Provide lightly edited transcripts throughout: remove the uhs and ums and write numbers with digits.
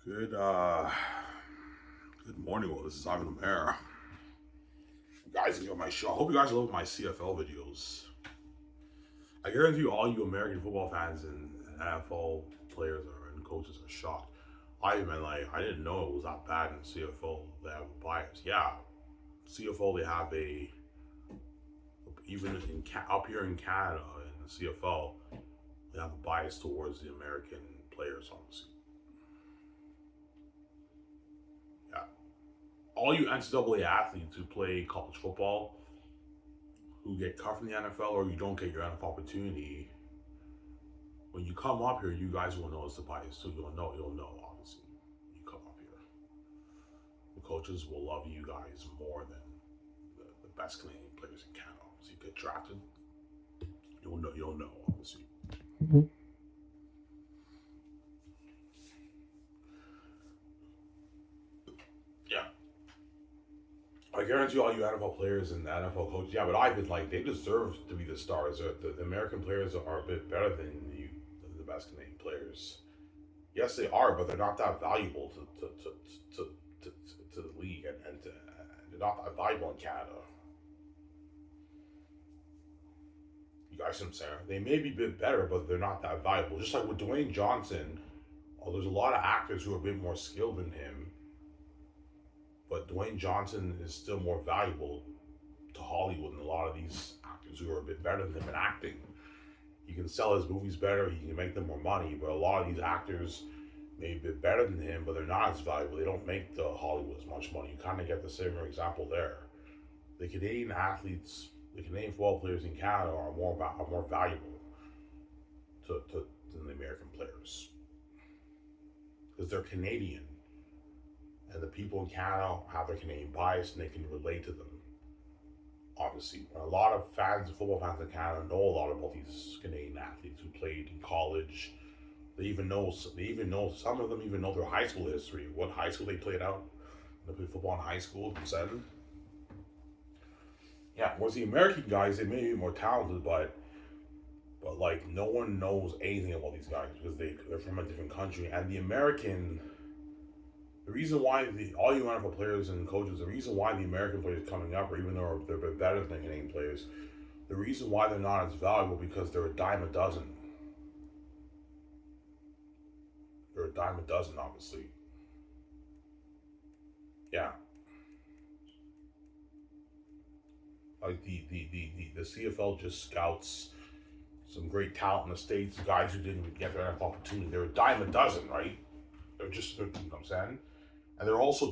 Good good morning. Well, this is Ivan O'Mara. You guys enjoy my show. I hope you guys love my CFL videos. I guarantee you all you American football fans and NFL players and coaches are shocked. I didn't know it was that bad in CFL. They have a bias. Yeah. CFL they have a even up here in Canada in the CFL, they have a bias towards the American players, obviously. Yeah. All you NCAA athletes who play college football who get cut from the NFL or you don't get your NFL opportunity, when you come up here, you guys will notice the bias too. You'll know, obviously. You come up here. The coaches will love you guys more than the best Canadian players in Canada. So you get drafted, you'll know, obviously. Yeah. I guarantee all you NFL players and NFL coaches, yeah, but I've been like, they deserve to be the stars. The American players are a bit better than the best Canadian players. Yes, they are, but they're not that valuable to the league, and they're not that valuable in Canada. You guys see what I'm saying? They may be a bit better, but they're not that valuable. Just like with Dwayne Johnson, there's a lot of actors who are a bit more skilled than him, but Dwayne Johnson is still more valuable to Hollywood than a lot of these actors who are a bit better than him in acting. He can sell his movies better, he can make them more money, but a lot of these actors may be a bit better than him, but they're not as valuable. They don't make the Hollywood as much money. You kind of get the similar example there. The Canadian athletes, the Canadian football players in Canada are more valuable than the American players because they're Canadian, and the people in Canada have their Canadian bias and they can relate to them. Obviously, a lot of fans, football fans in Canada, know a lot about these Canadian athletes who played in college. They even know some of them even know their high school history, what high school they played out. They played football in high school, seven. Yeah, whereas the American guys, they may be more talented, but like no one knows anything about these guys because they're from a different country. And the reason why the all you NFL players and coaches, the reason why the American players coming up, or even though they're a bit better than the Canadian players, the reason why they're not as valuable because they're a dime a dozen. They're a dime a dozen, obviously. Yeah, like the CFL just scouts some great talent in the states, guys who didn't get their NFL opportunity. They're a dime a dozen, right? You know what I'm saying? And they're also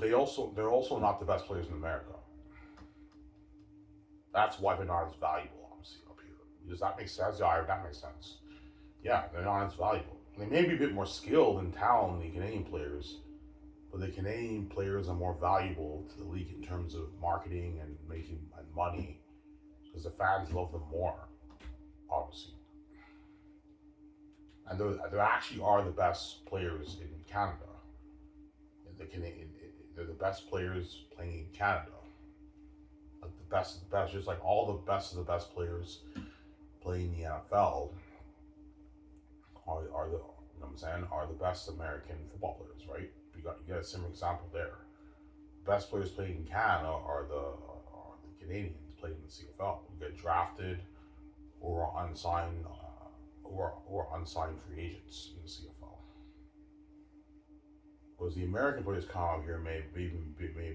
not the best players in America. That's why they're not as valuable, obviously, up here. Does that make sense? Yeah, that makes sense. Yeah, they're not as valuable. They may be a bit more skilled and talented than the Canadian players, but the Canadian players are more valuable to the league in terms of marketing and making and money because the fans love them more, obviously. And they actually are the best players in Canada. The Canadian, they're the best players playing in Canada. Like the best of the best, just like all the best of the best players playing in the NFL are the you know what I'm saying are the best American football players, right? You got a similar example there. The best players playing in Canada are the Canadians playing in the CFL. You get drafted or are unsigned or unsigned free agents in the CFL. Whereas the American players come out here may be a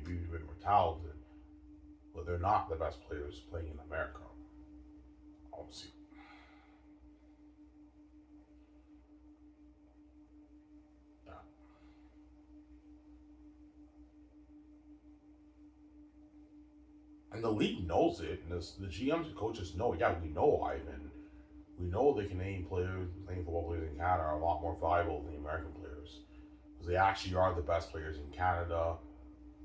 bit more talented, but they're not the best players playing in America. Obviously, yeah. And the league knows it, and the GMs and coaches know. Yeah, we know Ivan. We know the Canadian football players in Canada are a lot more valuable than the American players because they actually are the best players in Canada.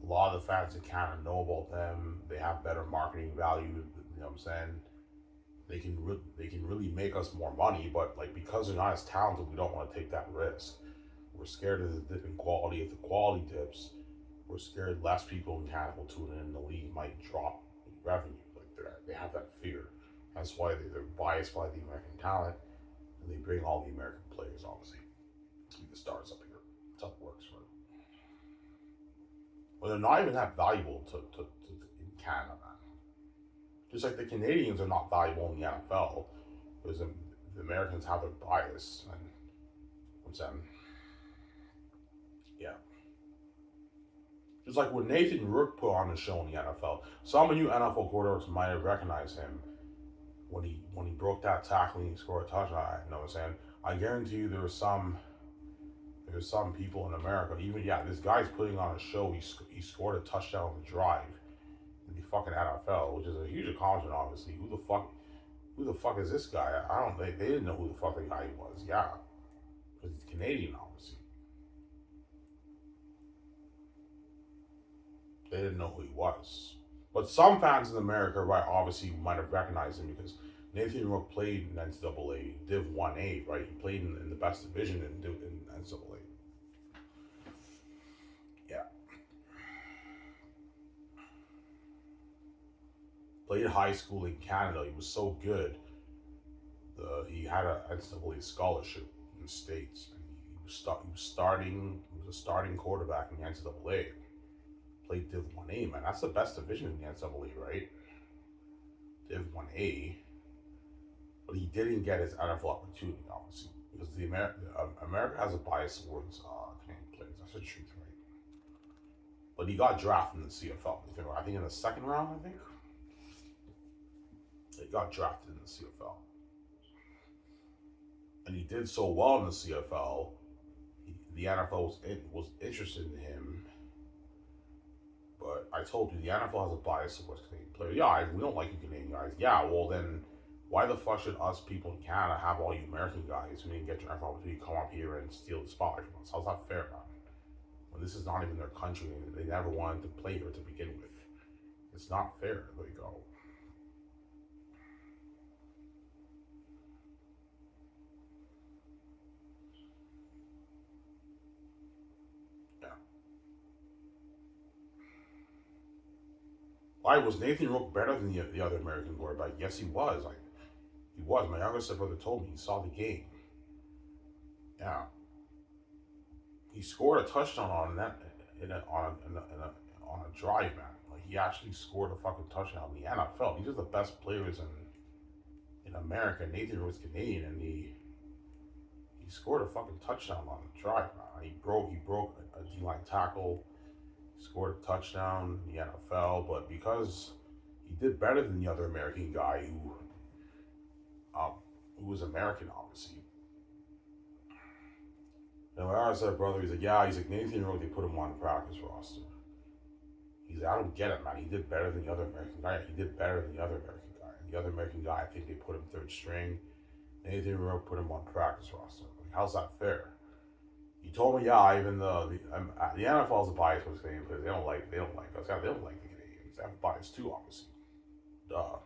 A lot of the fans in Canada know about them. They have better marketing value. You know what I'm saying? They can really make us more money, but like because they're not as talented, we don't want to take that risk. We're scared of the dip in quality. If the quality dips, we're scared less people in Canada will tune in. The league might drop in revenue. Like they have that fear. That's why they're biased by the American talent, and they bring all the American players, obviously, to be the stars up here. That's how it works, right? But they're not even that valuable in Canada, man. Just like the Canadians are not valuable in the NFL because the Americans have their bias. And I'm saying, yeah. Just like what Nathan Rook put on the show in the NFL. Some of you NFL quarterbacks might have recognized him when he broke that tackle and he scored a touchdown. You know what I'm saying? I guarantee you there's some people in America, even this guy's putting on a show. He scored a touchdown on the drive in the fucking NFL, which is a huge accomplishment. Obviously, who the fuck is this guy? I don't. They didn't know who the fuck the guy was. Yeah, because he's Canadian, obviously. They didn't know who he was. But some fans in America, right, obviously might have recognized him because Nathan Rook played in NCAA Div 1A, right? He played in the best division in NCAA. Yeah. Played high school in Canada. He was so good. He had an NCAA scholarship in the States. And he was a starting quarterback in the NCAA. Played Div 1A, man. That's the best division in the NCAA, right? Div 1A. But he didn't get his NFL opportunity, obviously, because America has a bias towards Canadian players. That's the truth, right? But he got drafted in the CFL. I think in the second round, I think. He got drafted in the CFL. And he did so well in the CFL, the NFL was interested in him. But I told you, the NFL has a bias towards Canadian players. Yeah, we don't like you Canadian guys. Yeah, well then, why the fuck should us people in Canada have all you American guys who didn't get your NFL opportunity come up here and steal the spotlight from us? How's that fair, man? When this is not even their country, they never wanted to play here to begin with. It's not fair. There you go. Yeah. Why was Nathan Rook better than the other American quarterback? Yes, he was. He was. My younger brother told me he saw the game. Yeah. He scored a touchdown on a drive, man. Like he actually scored a fucking touchdown in the NFL. These are the best players in America. Nathan was Canadian, and he scored a fucking touchdown on a drive, man. He broke a D-line tackle, scored a touchdown in the NFL, but because he did better than the other American guy who was American, obviously. And when I said, brother, he's like, Nathan Rook, they put him on the practice roster. He's like, I don't get it, man. He did better than the other American guy. He did better than the other American guy. And the other American guy, I think they put him third string. Nathan Rook put him on practice roster. Like, how's that fair? He told me, even the NFL is a bias with Canadian players. They don't like us. Yeah, they don't like the Canadians. They have a bias too, obviously. Duh.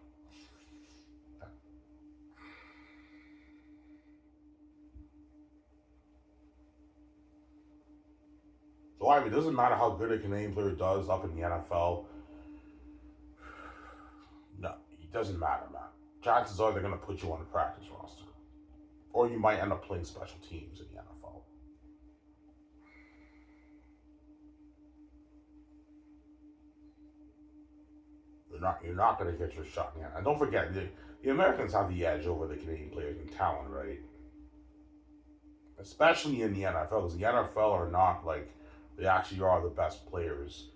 So it doesn't matter how good a Canadian player does up in the NFL. No, it doesn't matter, man. Chances are they're going to put you on the practice roster. Or you might end up playing special teams in the NFL. You're not going to get your shot in the NFL. And don't forget, the Americans have the edge over the Canadian players in talent, right? Especially in the NFL, because the NFL are not like, they actually are the best players.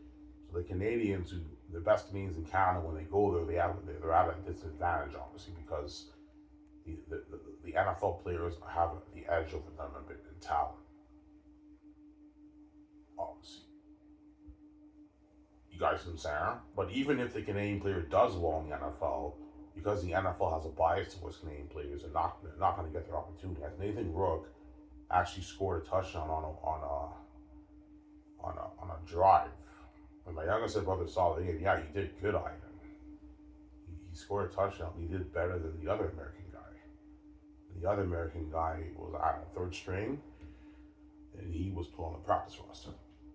So the Canadians, the best Canadians in Canada, when they go there, they're at a disadvantage, obviously, because the NFL players have the edge over them a bit in talent, obviously. You guys can say, but even if the Canadian player does well in the NFL, because the NFL has a bias towards Canadian players, they're not going to get their opportunity. As Nathan Rook actually scored a touchdown on a drive. When my younger brother saw the game, he did good, Ivan. He scored a touchdown. He did better than the other American guy. The other American guy was third string, and he was put on the practice roster.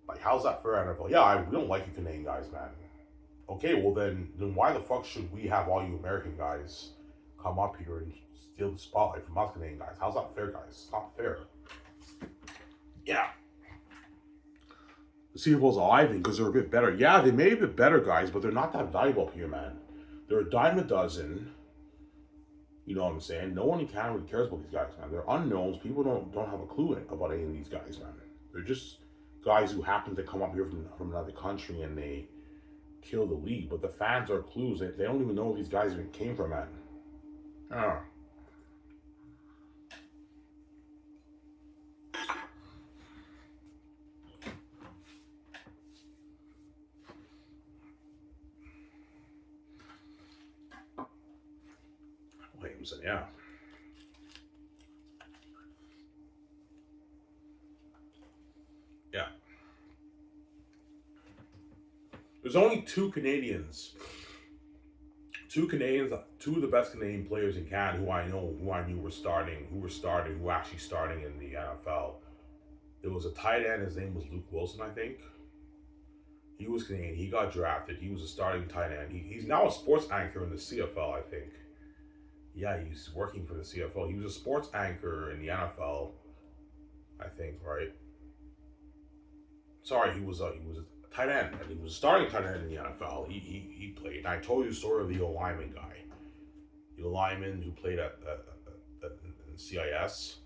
Like, how's that for NFL? Yeah, we don't like you Canadian guys, man. Okay, well then why the fuck should we have all you American guys come up here and steal the spotlight from us Canadian guys? How's that fair, guys? It's not fair. Yeah. The CFL's alive because they're a bit better. Yeah, they may be a bit better guys, but they're not that valuable up here, man. They're a dime a dozen. You know what I'm saying? No one in Canada really cares about these guys, man. They're unknowns. People don't have a clue about any of these guys, man. They're just guys who happen to come up here from another country and they kill the league. But the fans are clues. They don't even know where these guys even came from, man. Ah. Williamson, yeah. Yeah. There's only two Canadians, two of the best Canadian players in Canada who I knew who actually starting in the NFL. There was a tight end. His name was Luke Wilson, I think. He was Canadian. He got drafted. He was a starting tight end. He's now a sports anchor in the CFL, I think. Yeah, he's working for the CFL. He was a sports anchor in the NFL, I think, right? Sorry, he was a tight end, and he was a starting tight end in the NFL. He played. And I told you the story of the O lineman guy, the lineman who played at CIS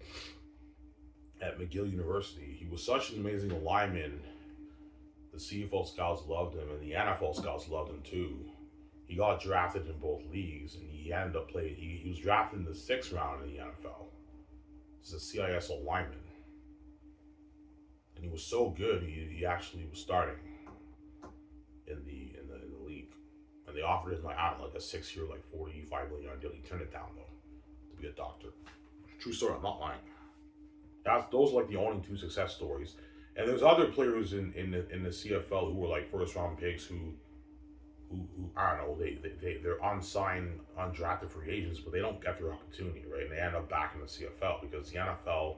at McGill University. He was such an amazing lineman. The CFL scouts loved him, and the NFL scouts loved him too. He got drafted in both leagues, and he ended up playing. He was drafted in the sixth round in the NFL. He's a CIS lineman, and he was so good. He actually was starting in the league, and they offered him like I don't know, like a 6 year, like $45 million deal. He turned it down though to be a doctor. True story. I'm not lying. Those are like the only two success stories. And there's other players in the CFL who were like first round picks who I don't know, they're unsigned, undrafted free agents, but they don't get their opportunity, right? And they end up back in the CFL because the NFL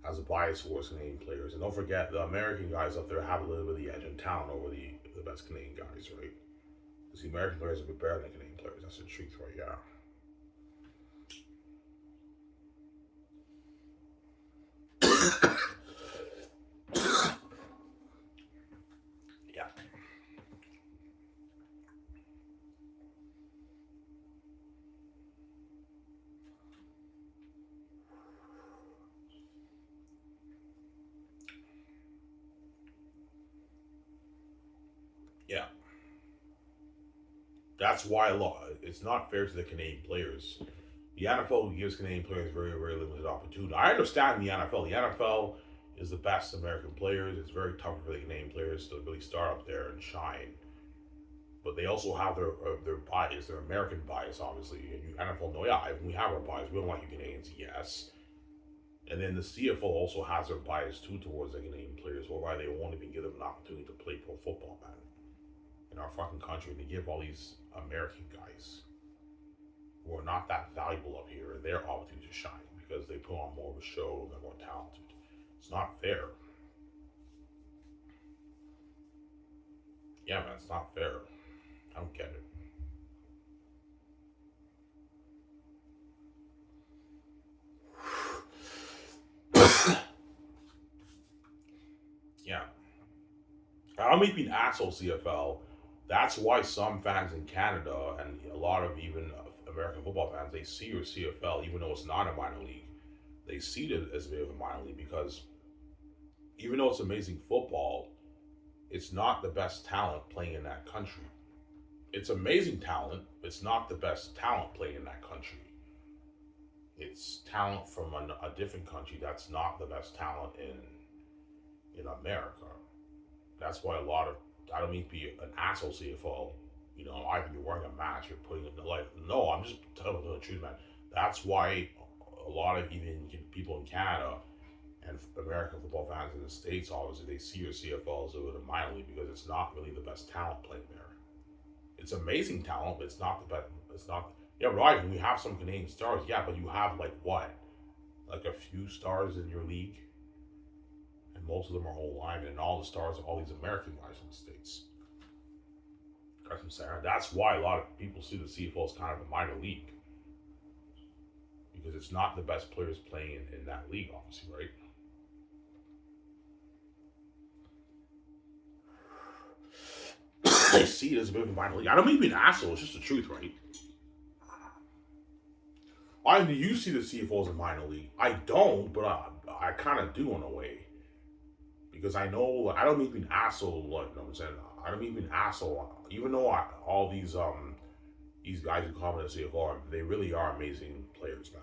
has a bias towards Canadian players. And don't forget, the American guys up there have a little bit of the edge in town over the best Canadian guys, right? Because the American players are a bit better than Canadian players. That's the truth, right? Yeah. Yeah. Yeah. That's why it's not fair to the Canadian players. The NFL gives Canadian players very, very limited opportunity. I understand the NFL. The NFL is the best American players. It's very tough for the Canadian players to really start up there and shine. But they also have their bias, their American bias, obviously. And you NFL know, yeah, we have our bias. We don't like you Canadians, yes. And then the CFL also has their bias too towards the Canadian players, whereby they won't even give them an opportunity to play pro football, man. In our fucking country, they give all these American guys who are not that valuable up here their opportunity to shine because they put on more of a show, they're more talented. It's not fair. Yeah, man, it's not fair. I don't get it. Yeah. I'm even asshole CFL. That's why some fans in Canada and a lot of even American football fans, they see your CFL, even though it's not a minor league, they see it as a bit of a minor league because even though it's amazing football, it's not the best talent playing in that country. It's amazing talent. It's not the best talent playing in that country. It's talent from a different country that's not the best talent in America. That's why a lot of I don't mean to be an asshole CFO. You know, either you're wearing a mask, you're putting it in the light. No, I'm just telling the truth, man. That's why a lot of even people in Canada and American football fans in the States, obviously, they see your CFL as a minor league because it's not really the best talent playing there. It's amazing talent, but it's not the best. It's not. Yeah, right. We have some Canadian stars. Yeah, but you have like what? Like a few stars in your league, and most of them are whole linemen, and all the stars are all these American guys in the States. That's what I'm saying. That's why a lot of people see the CFL as kind of a minor league. Because it's not the best players playing in that league, obviously, right? see it as a bit of a minor league. I don't mean to be an asshole. It's just the truth, right? I mean, you see the CFL as a minor league. I don't, but I kind of do in a way because I know I don't mean to be an asshole. Like, you know what I'm saying? I don't mean to be an asshole. Even though all these guys who come in the CFL, they really are amazing players, man.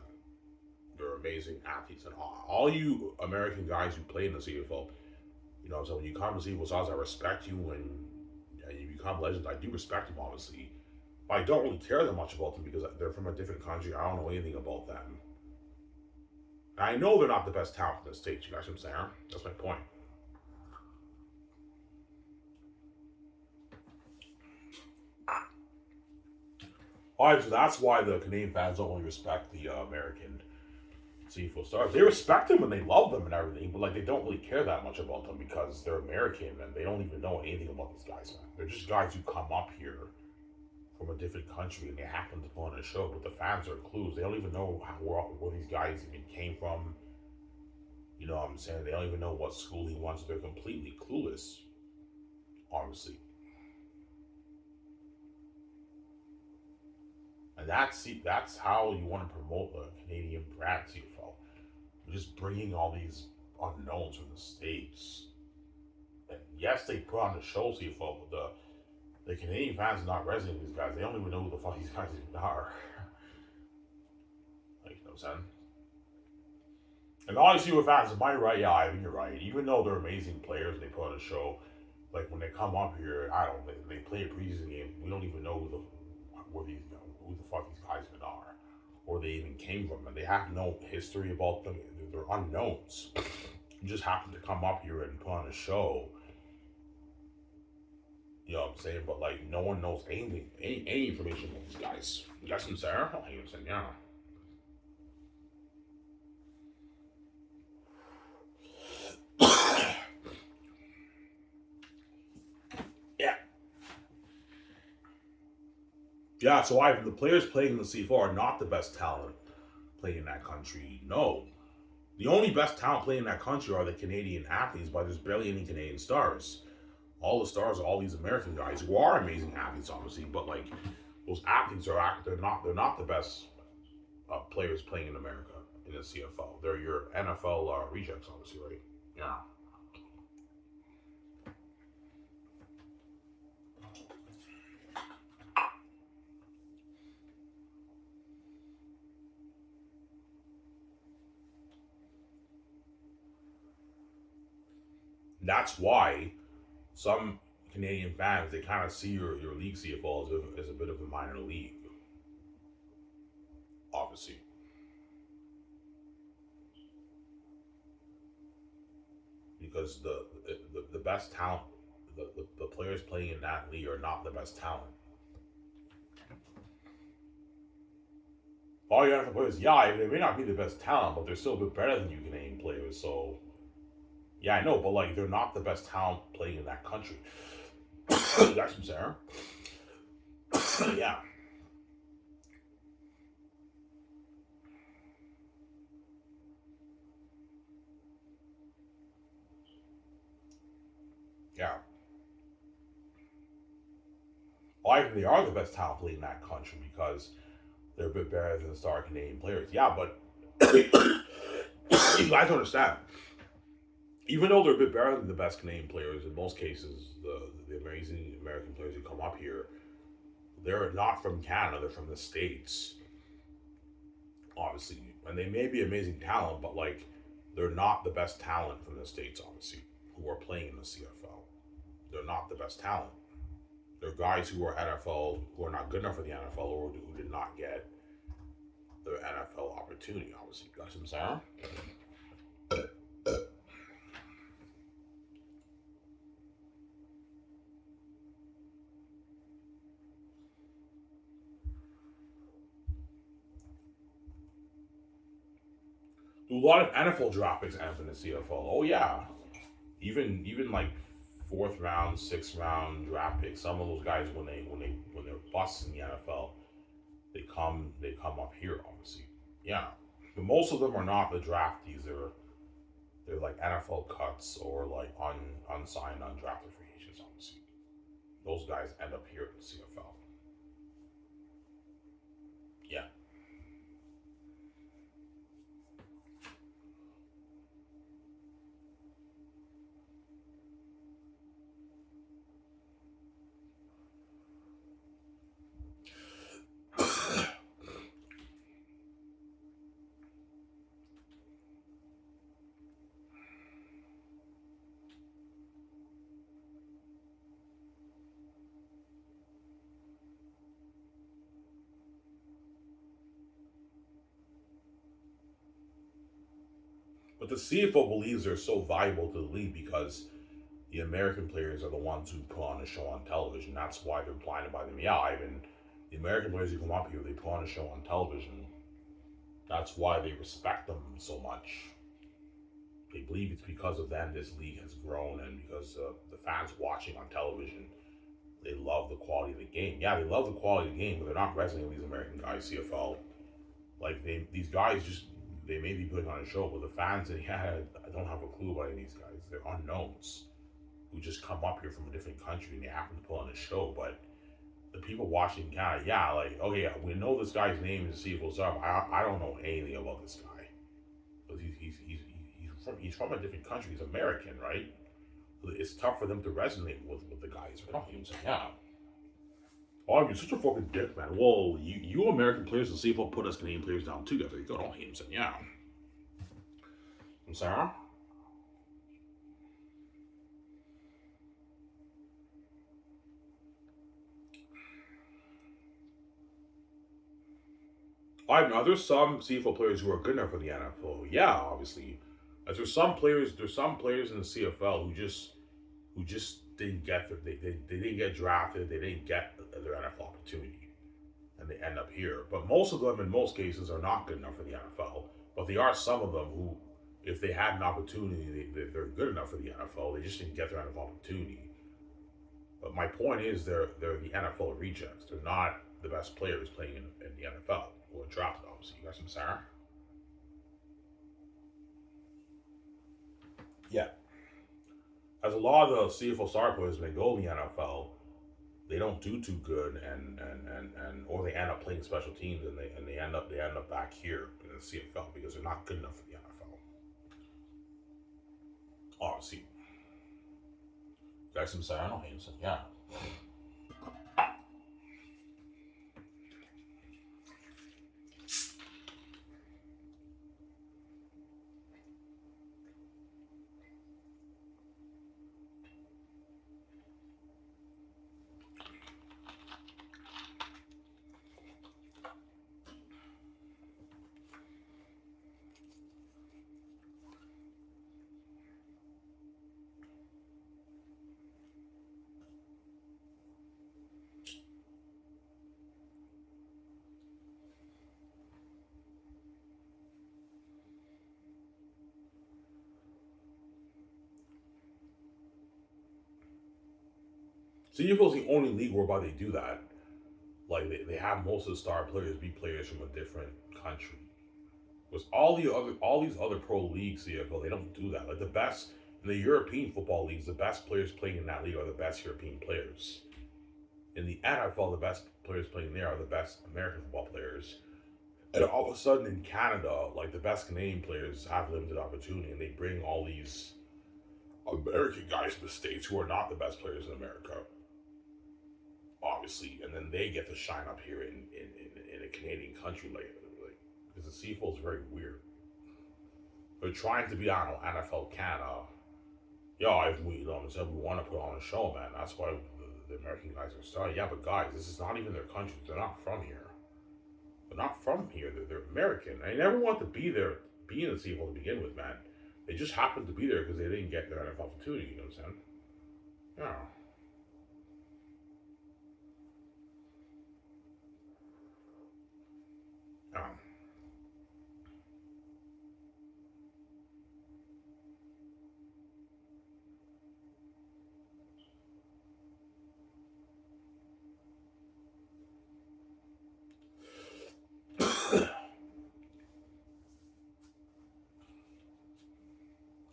They're amazing athletes, and all you American guys who play in the CFL, you know, so when you come to CFL stars, I respect you, and you become legends. I do respect them, obviously. But I don't really care that much about them because they're from a different country. I don't know anything about them. And I know they're not the best talent in the States. You guys know what I'm saying? That's my point. All right, so that's why the Canadian fans don't really respect the American CFL stars. They respect them and they love them and everything, but like they don't really care that much about them because they're American and they don't even know anything about these guys, man. They're just guys who come up here from a different country and they happen to put on a show, but the fans are clueless. They don't even know where these guys even came from. You know what I'm saying? They don't even know what school he went to. They're completely clueless, obviously. And that's how you want to promote the Canadian brand CFL. You're just bringing all these unknowns from the States. And yes, they put on the show CFL, but the Canadian fans are not resonating with these guys. They don't even know who the fuck these guys even are. Like, you know what I'm saying? And all you see with fans, am I right? Yeah, I think you're right. Even though they're amazing players, they put on a show. Like when they come up here, I don't. They play a preseason game. We don't even know who the fuck these guys even are, or they even came from, and they have no history about them. They're unknowns. You just happen to come up here and put on a show. You know what I'm saying? But like, no one knows anything, any information about these guys. You got some Sarah? I was saying, yeah. Yeah. Yeah, so the players playing in the CFL are not the best talent playing in that country. No. The only best talent playing in that country are the Canadian athletes, but there's barely any Canadian stars. All the stars are all these American guys who are amazing athletes, obviously, but like those athletes they're not the best players playing in America in the CFL. They're your NFL rejects, obviously, right? Yeah. That's why some Canadian fans they kind of see your league CFL as a bit of a minor league, obviously, because the best talent, the players playing in that league are not the best talent. All your NFL players, yeah, they may not be the best talent, but they're still a bit better than you Canadian players. So yeah, I know, but like they're not the best talent playing in that country. That's from Sarah. Yeah, yeah. Well, I think they are the best talent playing in that country because they're a bit better than the star Canadian players. Yeah, but you guys understand. Even though they're a bit better than the best Canadian players, in most cases, the amazing American players who come up here, they're not from Canada. They're from the States, obviously, and they may be amazing talent, but like they're not the best talent from the States, obviously, who are playing in the CFL. They're not the best talent. They're guys who are NFL who are not good enough for the NFL or who did not get the NFL opportunity. Obviously, you got what I'm saying? A lot of NFL draft picks end up in the CFL. Oh yeah, even like fourth round, sixth round draft picks. Some of those guys when they're busts in the NFL, they come up here obviously. Yeah, but most of them are not the draftees. They're like NFL cuts or like unsigned, undrafted free agents obviously. Those guys end up here in the CFL. Yeah. But the CFL believes they're so valuable to the league because the American players are the ones who put on a show on television. That's why they're blinded by them. Yeah, even the American players who come up here, they put on a show on television. That's why they respect them so much. They believe it's because of them this league has grown, and because the fans watching on television, they love the quality of the game. Yeah, they love the quality of the game, but they're not resonating with these American guys, CFL. Like these guys just they may be putting on a show, but the fans, yeah, I don't have a clue about any of these guys. They're unknowns who just come up here from a different country and they happen to put on a show. But the people watching Canada, yeah, like okay, yeah, we know this guy's name is CFL Sub. I don't know anything about this guy because he's from a different country. He's American, right? So it's tough for them to resonate with the guys. I don't even say yeah. Oh, you're such a fucking dick, man. Whoa, you American players and CFL put us Canadian players down together. You don't hate him saying yeah. I'm sorry. I know there's some CFL players who are good enough for the NFL. Yeah, obviously. There's some players in the CFL who just didn't get they didn't get drafted, they didn't get their NFL opportunity, and they end up here. But most of them, in most cases, are not good enough for the NFL. But there are some of them who, if they had an opportunity, they're good enough for the NFL. They just didn't get their NFL opportunity. But my point is, they're the NFL rejects. They're not the best players playing in the NFL who are drafted. Obviously, you got some Sarah. Yeah, as a lot of the CFL star players, when they go in the NFL, they don't do too good, and or they end up playing special teams, and they end up back here in the CFL because they're not good enough for the NFL. Obviously, Jackson said, I know Hanson, yeah. CFL is the only league whereby they do that. Like they have most of the star players be players from a different country. Because all these other pro leagues CFL, they don't do that. Like the best in the European football leagues, the best players playing in that league are the best European players. In the NFL, the best players playing there are the best American football players. And all of a sudden in Canada, like the best Canadian players have limited opportunity, and they bring all these American guys to the States who are not the best players in America, obviously, and then they get to shine up here in a Canadian country, like because the CFL is very weird. They're trying to be, I don't know, NFL Canada. Yeah, if we, said we want to put on a show, man. That's why the American guys are starting. Yeah, but guys, this is not even their country. They're not from here. They're not from here. They're American. They never want to be there, be in the CFL to begin with, man. They just happened to be there because they didn't get their NFL opportunity. You know what I'm saying? Yeah. Um,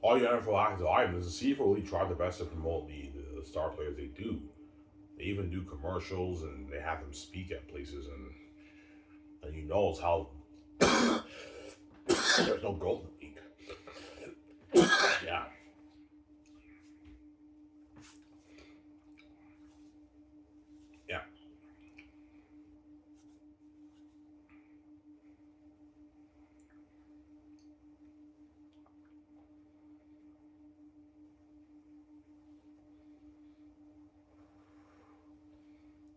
all you NFL actors, I the CFL really tried their best to promote the star players they do. They even do commercials and they have them speak at places, and you know it's how there's no growth in the league. Yeah, yeah,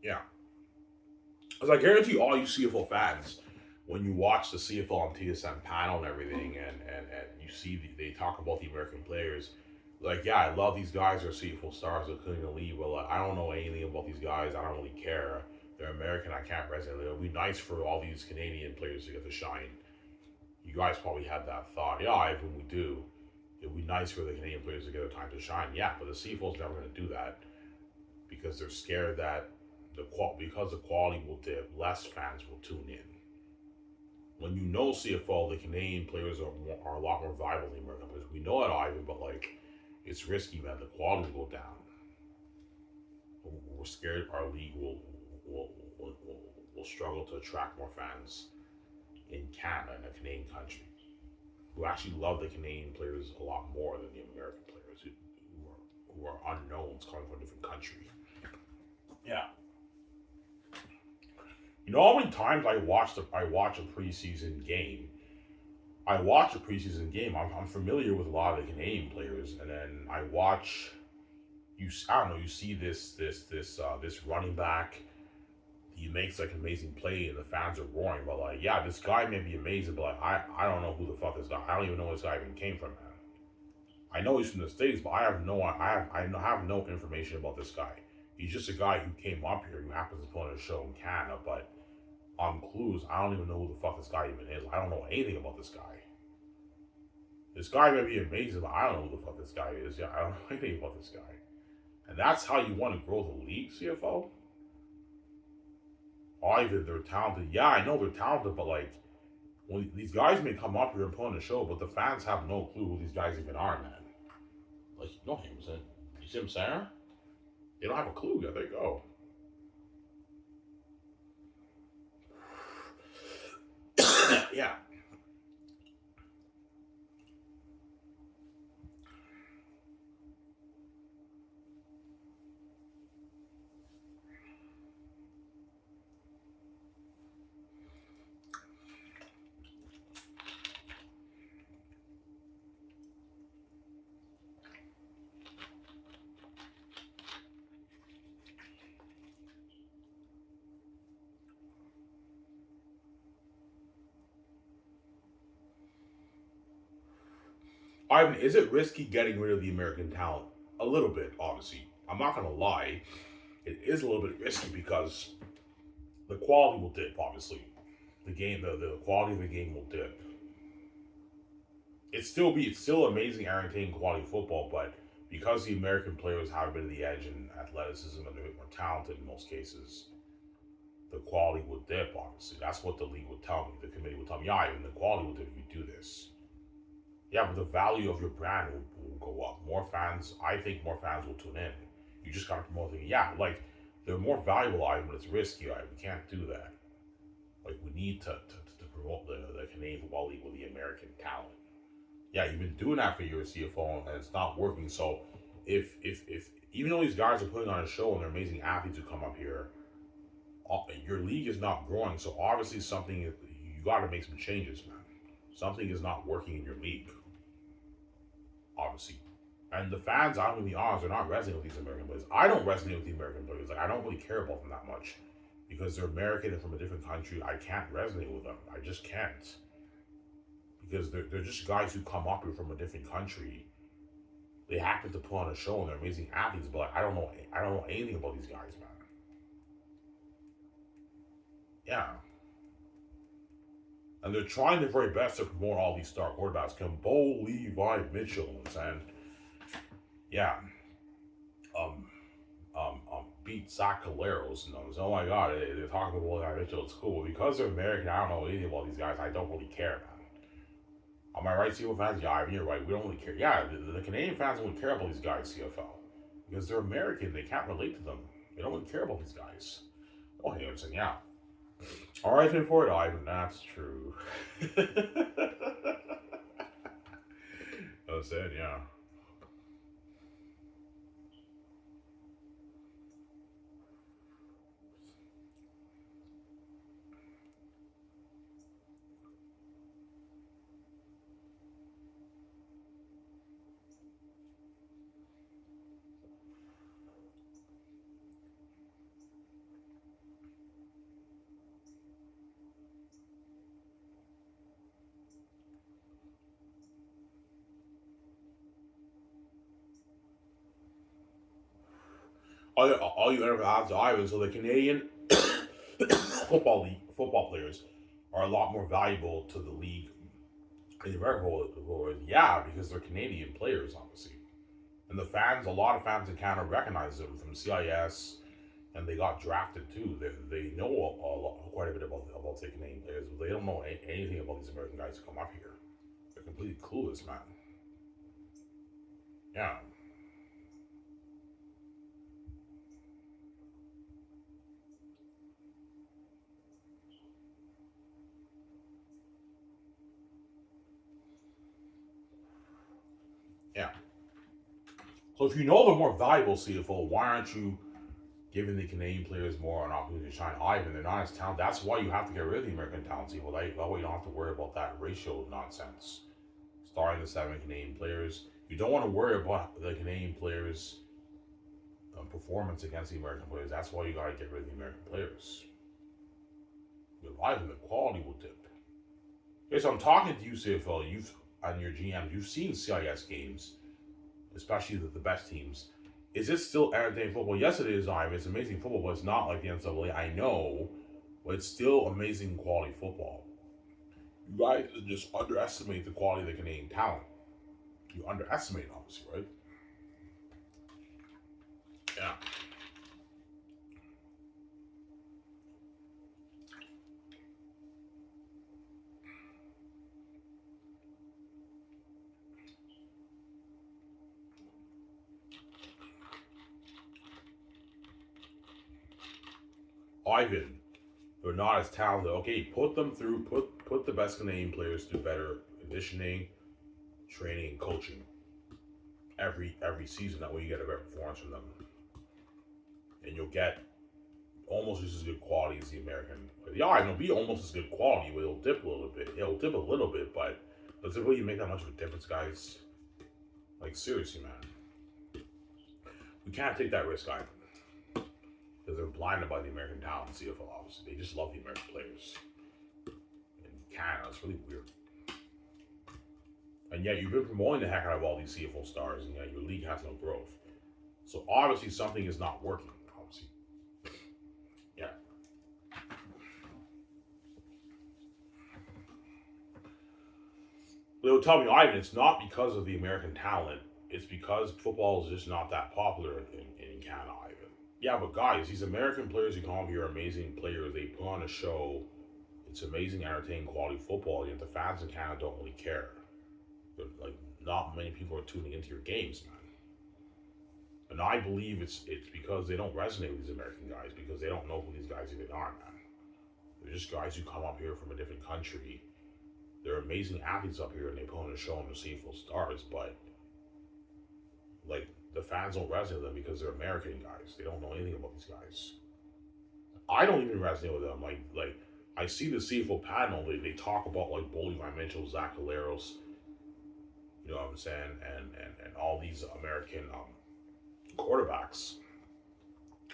yeah. Because I guarantee you, all you CFL fans, when you watch the CFL on TSN panel and everything, and you see they talk about the American players, like, yeah, I love these guys. They're CFL stars. They're cleaning the league, but like, I don't know anything about these guys. I don't really care. They're American. I can't resonate. It would be nice for all these Canadian players to get to shine. You guys probably had that thought. Yeah, Ivan, we do. It would be nice for the Canadian players to get a time to shine. Yeah, but the CFL's never going to do that because they're scared that because the quality will dip, less fans will tune in. When you know CFL, the Canadian players are a lot more viable than the American players. We know it, Ivan, but like it's risky, man. The quality will go down. We're scared our league will, will, will, will struggle to attract more fans in Canada, in a Canadian country, who actually love the Canadian players a lot more than the American players who are unknowns coming from a different country. Yeah. You know how many times I watch a preseason game. I watch a preseason game. I'm familiar with a lot of the Canadian players, and then I watch you. I don't know. You see this running back. He makes like an amazing play, and the fans are roaring. But like, yeah, this guy may be amazing, but like, I don't know who the fuck this guy. I don't even know where this guy even came from, man. I know he's from the States, but I have no information about this guy. He's just a guy who came up here who happens to put on a show in Canada, but on clues, I don't even know who the fuck this guy even is. I don't know anything about this guy. This guy may be amazing, but I don't know who the fuck this guy is. Yeah, I don't know anything about this guy. And that's how you want to grow the league, CFO? Either they're talented. Yeah, I know they're talented, but like, when these guys may come up here and put on a show, but the fans have no clue who these guys even are, man. Like, you know him, you see him, Sarah? They don't have a clue. Yeah, there you go. Yeah. Ivan, is it risky getting rid of the American talent? A little bit, obviously. I'm not gonna lie. It is a little bit risky because the quality will dip, obviously. The quality of the game will dip. It's still amazing, entertaining quality football, but because the American players have a bit of the edge in athleticism and they're a bit more talented in most cases, the quality will dip, obviously. That's what the league would tell me. The committee would tell me, yeah, even the quality will dip if you do this. Yeah, but the value of your brand will go up. More fans, I think more fans will tune in. You just gotta promote it. Yeah, like they're more valuable item, but it's risky. Right? We can't do that. Like we need to promote the Canadian Football League with the American talent. Yeah, you've been doing that for years, CFO, and it's not working. So if even though these guys are putting on a show and they're amazing athletes who come up here, your league is not growing. So obviously something you got to make some changes, man. Something is not working in your league, obviously. And the fans, I'm gonna be honest, are not resonating with these American players. I don't resonate with the American players. Like I don't really care about them that much because they're American and from a different country. I can't resonate with them. I just can't because they're just guys who come up here from a different country. They happen to put on a show and they're amazing athletes, but like, I don't know anything about these guys, man. Yeah, and they're trying their very best to promote all these star quarterbacks, Kimbo, Levi, Mitchell, and yeah, um, beat Zach Caleros. And oh my god, they're talking about Levi Mitchell. It's cool because they're American. I don't know anything about these guys. I don't really care, man. Am I right, CFL fans? Yeah, I mean, you're right. We don't really care. Yeah, the Canadian fans don't care about these guys, CFL, because they're American. They can't relate to them. They don't really care about these guys. Oh, hey, I'm saying, yeah. All right, for it, Ivan. That's true. That's it, yeah. All you ever have to Ivan, so the Canadian football players are a lot more valuable to the league in America. Well, yeah, because they're Canadian players, obviously. And the fans, a lot of fans in Canada recognize them from CIS, and they got drafted too. They know quite a bit about the Canadian players, but they don't know anything about these American guys who come up here. They're completely clueless, man. Yeah. Yeah. So if you know they're more valuable CFO, why aren't you giving the Canadian players more an opportunity to shine? Ivan, they're not as talented. That's why you have to get rid of the American talent CFO. That way you don't have to worry about that ratio nonsense. Starting the 7 Canadian players. You don't want to worry about the Canadian players' performance against the American players. That's why you got to get rid of the American players. With Ivan, the quality will dip. Okay, so I'm talking to you, CFL. You've on your GM. You've seen CIS games, especially the best teams. Is it still entertaining football? Yes, it is, Ivan. It's amazing football, but it's not like the NCAA. I know, but it's still amazing quality football. You guys just underestimate the quality of the Canadian talent. You underestimate, obviously, right? Yeah. Ivan, they're not as talented. Okay, put them through. Put the best Canadian players through better conditioning, training, and coaching every season. That way, you get a better performance from them, and you'll get almost just as good quality as the American. Yeah, I know, be almost as good quality, but it'll dip a little bit. It'll dip a little bit, but does it really make that much of a difference, guys? Like seriously, man, we can't take that risk, either, because they're blinded by the American talent. CFL, obviously, they just love the American players in Canada. It's really weird. And yet, you've been promoting the heck out of all these CFL stars, and yet your league has no growth. So obviously, something is not working. Obviously, yeah. They'll tell me, Ivan, it's not because of the American talent. It's because football is just not that popular in Canada, Ivan. Yeah, but guys, these American players who come here are amazing players. They put on a show. It's amazing, entertaining, quality football. Yet the fans in Canada don't really care. Like, not many people are tuning into your games, man. And I believe it's because they don't resonate with these American guys because they don't know who these guys even are, man. They're just guys who come up here from a different country. They're amazing athletes up here, and they put on a show and they're CFL stars. But like the fans don't resonate with them because they're American guys. They don't know anything about these guys. I don't even resonate with them. Like I see the CFL panel. They talk about like Bully Van Mitchell, Zach Hilaros. You know what I'm saying? And all these American quarterbacks.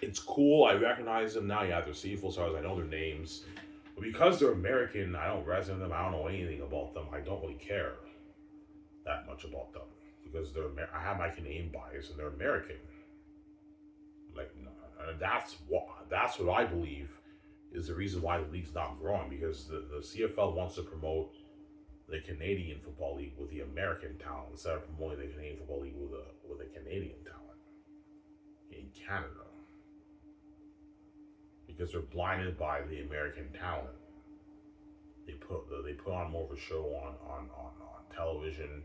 It's cool. I recognize them now. Yeah, they're CFL stars. I know their names. But because they're American, I don't resonate with them. I don't know anything about them. I don't really care that much about them because I have my Canadian bias and they're American. Like that's what I believe is the reason why the league's not growing because the CFL wants to promote the Canadian Football League with the American talent instead of promoting the Canadian Football League with a Canadian talent in Canada because they're blinded by the American talent. They put on more of a show on television.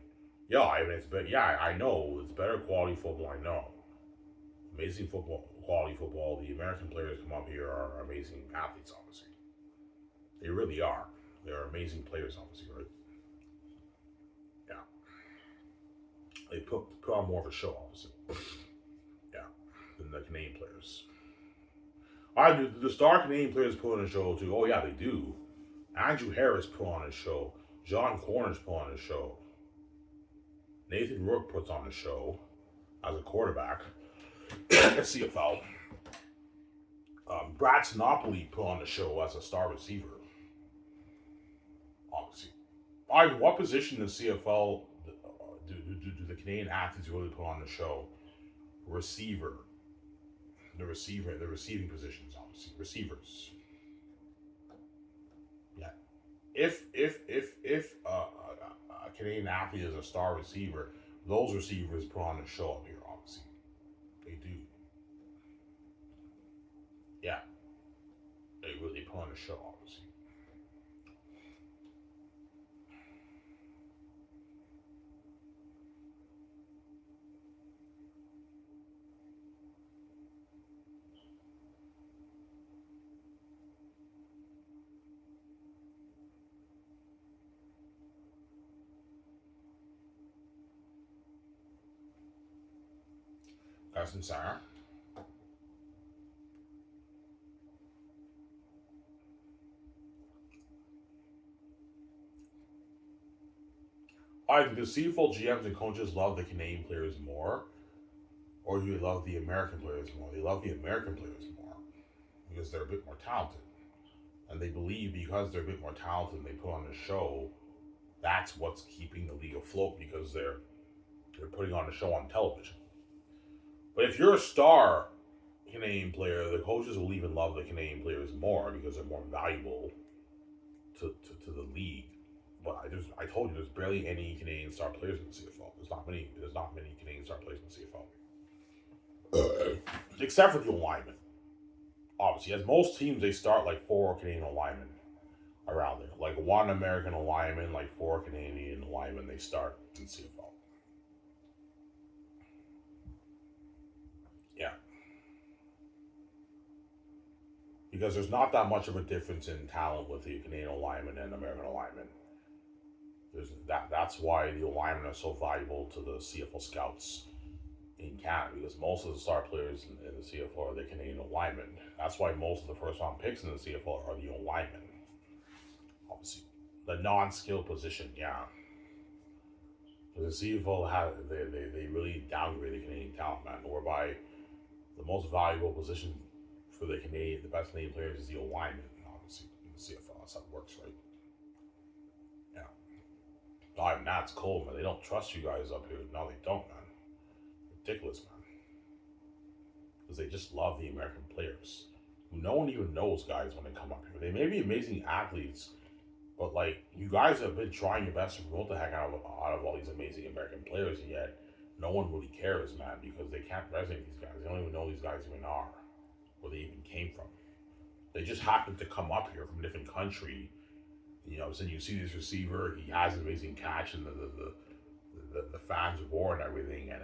Yeah, I mean it's better. Yeah, I know it's better quality football. I know amazing football, quality football. The American players come up here are amazing athletes, obviously. They really are. They're amazing players, obviously, right? Yeah. They put on more of a show, obviously. Yeah. Than the Canadian players. I do. The star Canadian players put on a show too. Oh yeah, they do. Andrew Harris put on a show. John Cornish put on a show. Nathan Rourke puts on a show as a quarterback at CFL. Brad Sinopoli put on a show as a star receiver. Obviously, what position in the CFL do the Canadian athletes really put on the show? Receiver, the receiving positions, obviously receivers. Yeah, if a Canadian athlete is a star receiver, those receivers put on a show up here. Obviously, they do. Yeah, they really put on a show. Obviously, that's insane. I think the CFL GMs and coaches love the Canadian players more, or do they love the American players more? They love the American players more because they're a bit more talented. And they believe because they're a bit more talented and they put on a show, that's what's keeping the league afloat because they're putting on a show on television. But if you're a star Canadian player, the coaches will even love the Canadian players more because they're more valuable to the league. But I told you there's barely any Canadian star players in the CFL. There's not many Canadian star players in the CFL. Except for the alignment. Obviously, as most teams they start like 4 Canadian alignment around there. Like 1 American alignment, like 4 Canadian alignment they start in CFL. Yeah. Because there's not that much of a difference in talent with the Canadian alignment and American alignment. That's why the alignment are so valuable to the CFL scouts in Canada because most of the star players in the CFL are the Canadian alignment. That's why most of the first round picks in the CFL are the alignment. Obviously, the non-skill position, yeah. Because the CFL they really downgrade the Canadian talent, man. Whereby the most valuable position for the best Canadian players is the alignment, obviously in the CFL. That's how it works, right? Yeah. That's cool, man. They don't trust you guys up here. No, they don't, man. Ridiculous, man. Because they just love the American players. No one even knows guys when they come up here. They may be amazing athletes, but like you guys have been trying your best to promote the heck out of all these amazing American players, and yet no one really cares, man, because they can't resonate these guys. They don't even know who these guys even are, where they even came from. They just happen to come up here from a different country. So you see this receiver, he has an amazing catch, and the fans roar and everything, and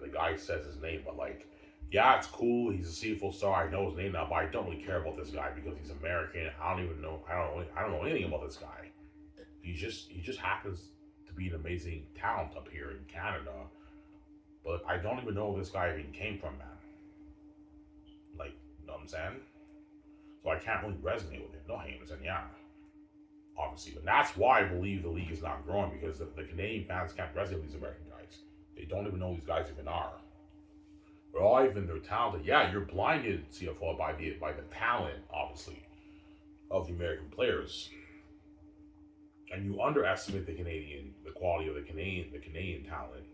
the guy says his name, but like, yeah, it's cool. He's a CFL star. I know his name now, but I don't really care about this guy because he's American. I don't even know. I don't know anything about this guy. He just happens to be an amazing talent up here in Canada, but I don't even know where this guy even came from, man. Like, you know what I'm saying? So I can't really resonate with him. No, Hamilton, yeah, obviously, and that's why I believe the league is not growing because the Canadian fans can't resonate with these American guys. They don't even know who these guys even are. Or all even they're talented. Yeah, you're blinded CFL by the talent, obviously, of the American players, and you underestimate the quality of the Canadian talent.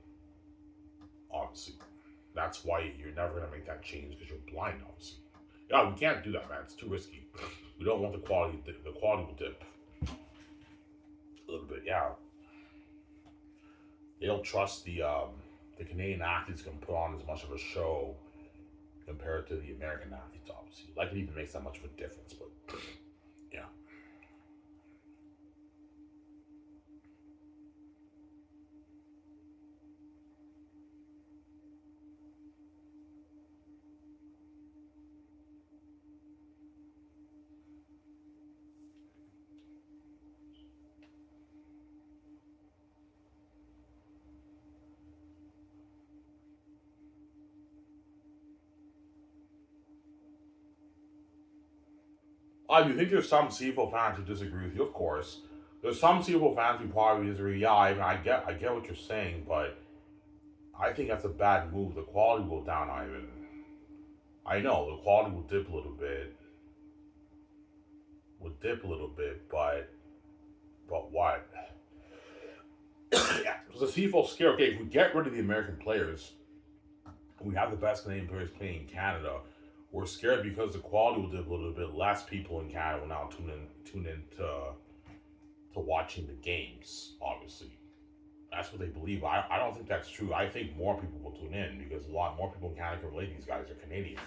Obviously, that's why you're never gonna make that change because you're blind. Obviously, yeah, we can't do that, man. It's too risky. We don't want the quality. The quality will dip a little bit. Yeah, they don't trust the Canadian athletes can put on as much of a show compared to the American athletes, obviously. Like it even makes that much of a difference, but yeah. I do think there's some CFL fans who disagree with you, of course. There's some CFL fans who probably disagree. Yeah, I get what you're saying, but I think that's a bad move. The quality will go down, Ivan. I know the quality will dip a little bit, but what? Yeah, because the CFL scare. Okay, if we get rid of the American players, we have the best Canadian players playing in Canada. We're scared because the quality will dip a little bit. Less people in Canada will now tune in to watching the games. Obviously, that's what they believe. I don't think that's true. I think more people will tune in because a lot more people in Canada can relate. These guys are Canadian.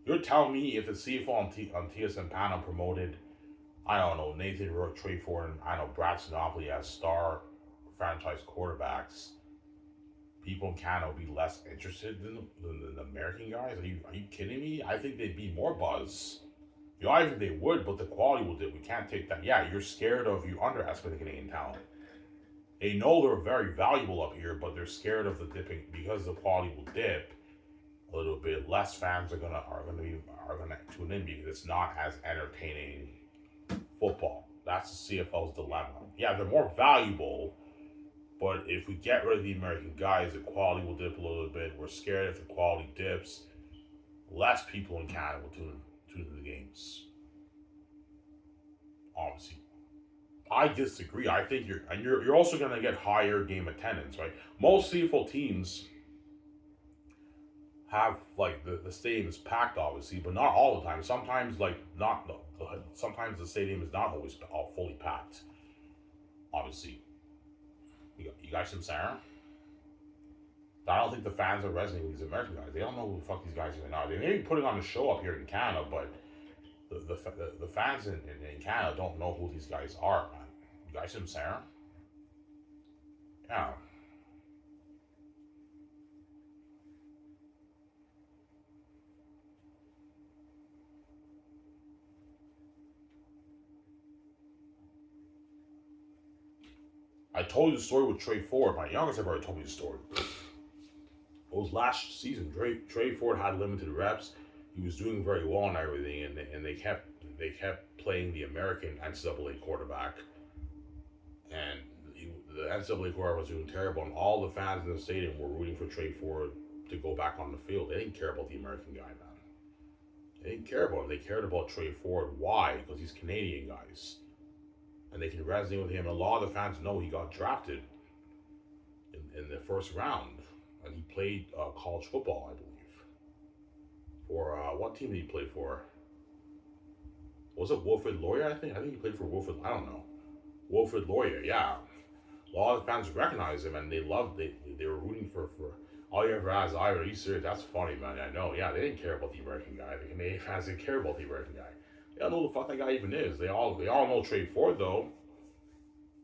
You're telling me if the CFL on TSN panel promoted, I don't know, Nathan Rourke, Trey Ford, and I don't know, Brad Sinopoli as star franchise quarterbacks, people in Canada would be less interested than the American guys? Are you kidding me? I think they'd be more buzz. You know, I think they would, but the quality will dip. We can't take that. Yeah, you're scared of you underestimate the Canadian talent. They know they're very valuable up here, but they're scared of the dipping because the quality will dip a little bit. Less fans are gonna tune in because it's not as entertaining football. That's the CFL's dilemma. Yeah, they're more valuable, but if we get rid of the American guys, the quality will dip a little bit. We're scared if the quality dips, less people in Canada will tune into the games. Obviously, I disagree. I think you're also going to get higher game attendance, right? Most CFL teams have like the stadium is packed, obviously, but not all the time. Sometimes sometimes the stadium is not always all fully packed. Obviously, you guys from Sarah? I don't think the fans are resonating with these American guys. They don't know who the fuck these guys even are. They may be putting on a show up here in Canada, but the fans in Canada don't know who these guys are, man. You guys from Sarah? Yeah. I told you the story with Trey Ford. My youngest brother told me the story. It was last season. Trey Ford had limited reps. He was doing very well and everything, and they kept playing the American NCAA quarterback, and the NCAA quarterback was doing terrible, and all the fans in the stadium were rooting for Trey Ford to go back on the field. They didn't care about the American guy, man. They didn't care about him. They cared about Trey Ford. Why? Because he's Canadian, guys, and they can resonate with him. A lot of the fans know he got drafted in the first round, and he played college football, I believe. For what team did he play for? Was it Wilfrid Laurier? I think he played for Wilfrid. I don't know. Wilfrid Laurier, yeah. A lot of the fans recognize him, and they were rooting for. All you ever asked, are you serious? That's funny, man. I know. Yeah, they didn't care about the American guy. The Canadian fans didn't care about the American guy. They don't know who the fuck that guy even is. They all know Trey Ford though,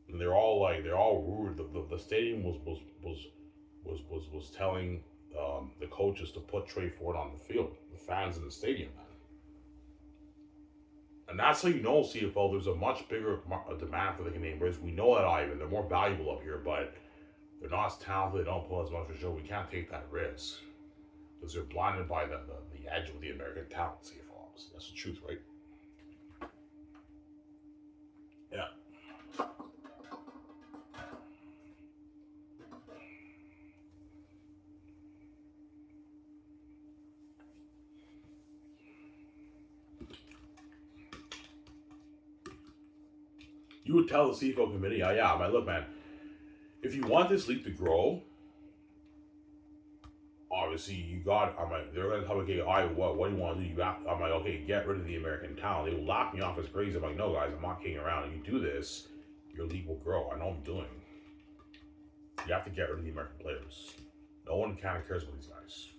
and they're all rude. The stadium was telling the coaches to put Trey Ford on the field. The fans in the stadium, man. And that's how you know CFL. There's a much bigger demand for the Canadian Brits. We know that, Ivan. They're more valuable up here, but they're not as talented. They don't pull as much for show. We can't take that risk because they're blinded by the edge of the American talent. CFL, obviously, that's the truth, right? Yeah. You would tell the CFL committee, yeah, man, look, man, if you want this league to grow, obviously you got. I'm like, they're gonna tell me, okay, what do you want to do? I'm like, okay, get rid of the American talent. They will laugh me off as crazy. I'm like, no, guys, I'm not kidding around. If you do this, your league will grow. I know what I'm doing. You have to get rid of the American players. No one kind of cares about these guys.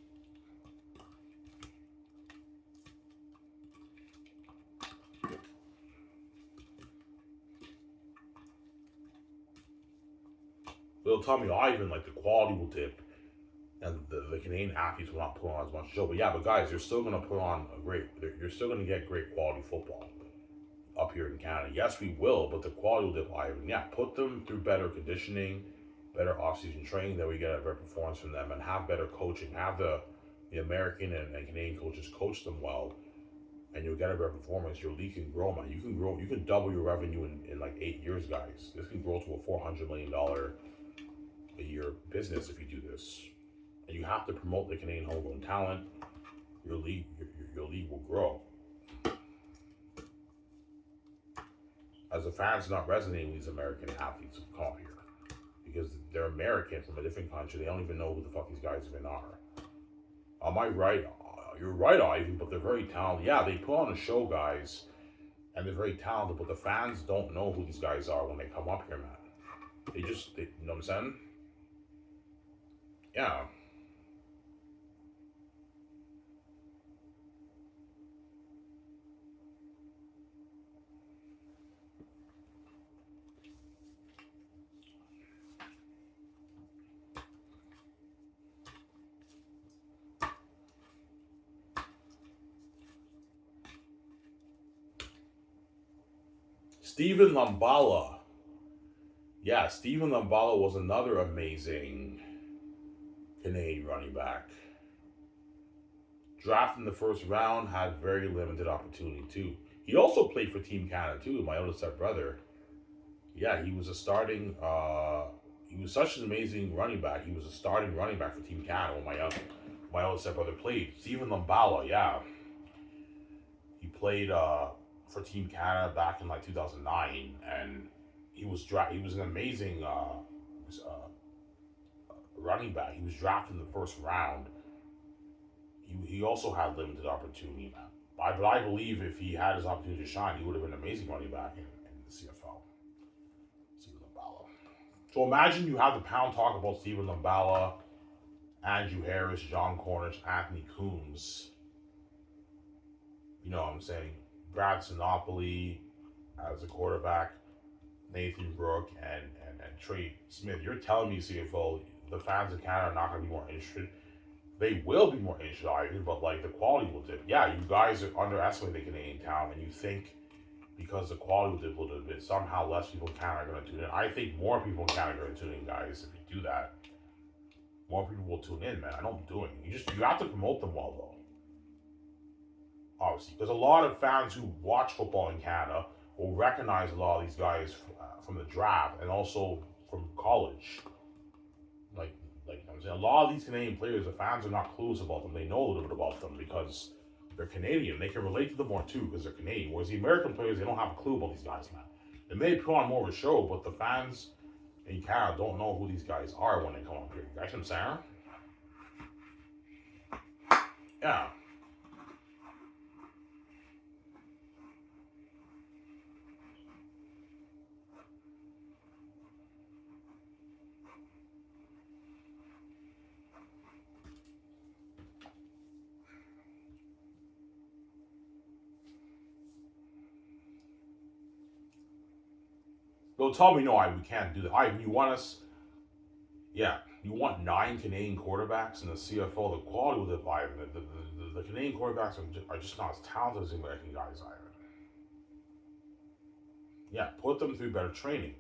They'll tell me, Ivan, like the quality will dip, and the Canadian athletes will not put on as much show. But yeah, but guys, you're still gonna put on you're still gonna get great quality football up here in Canada. Yes, we will, but the quality will dip, Ivan. Yeah, put them through better conditioning, better off-season training, that we get a better performance from them, and have better coaching. Have the American and Canadian coaches coach them well. and you'll get a better performance, your league can grow, man. You can grow, you can double your revenue in like 8 years, guys. This can grow to a $400 million a year business if you do this. And you have to promote the Canadian homegrown talent. Your league, your league will grow. As the fans are not resonating with these American athletes who come here because they're American from a different country. They don't even know who the fuck these guys even are. Am I right? You're right, Ivan, but they're very talented. Yeah, they put on a show, guys, and they're very talented, but the fans don't know who these guys are when they come up here, man. You know what I'm saying? Yeah. Stephen Lambala. Yeah, Stephen Lambala was another amazing Canadian running back. Drafted in the first round, had very limited opportunity too. He also played for Team Canada too, my older stepbrother. Yeah, he was a starting. He was such an amazing running back. He was a starting running back for Team Canada when my older stepbrother played. Stephen Lambala, yeah, he played for Team Canada back in like 2009, and he was an amazing running back. He was drafted in the first round. He also had limited opportunity, man. But I believe if he had his opportunity to shine, he would have been an amazing running back in the CFL. Stephen Lambala. So imagine you have the pound talk about Stephen Lambala, Andrew Harris, John Cornish, Anthony Coombs. You know what I'm saying? Brad Sinopoli as a quarterback, Nathan Brooke, and Trey Smith. You're telling me, CFL, the fans of Canada are not going to be more interested? They will be more interested, Ivan, but like the quality will dip. Yeah, you guys are underestimating the Canadian talent, and you think because the quality will dip a little bit, somehow less people in Canada are going to tune in. I think more people in Canada are going to tune in, guys. If you do that, more people will tune in, man. I know I'm doing. You have to promote them well, though. Obviously, because a lot of fans who watch football in Canada will recognize a lot of these guys from the draft and also from college. Like I'm saying, a lot of these Canadian players, the fans are not clueless about them. They know a little bit about them because they're Canadian. They can relate to them more too because they're Canadian. Whereas the American players, they don't have a clue about these guys, man. They may put on more of a show, but the fans in Canada don't know who these guys are when they come up here. You guys know what I'm saying? Yeah. They'll tell me, no, we can't do that. You want us, yeah, you want 9 Canadian quarterbacks in the CFL. The quality will dip, Ivan. The Canadian quarterbacks are just not as talented as the American guys, Ivan. Yeah, put them through better training.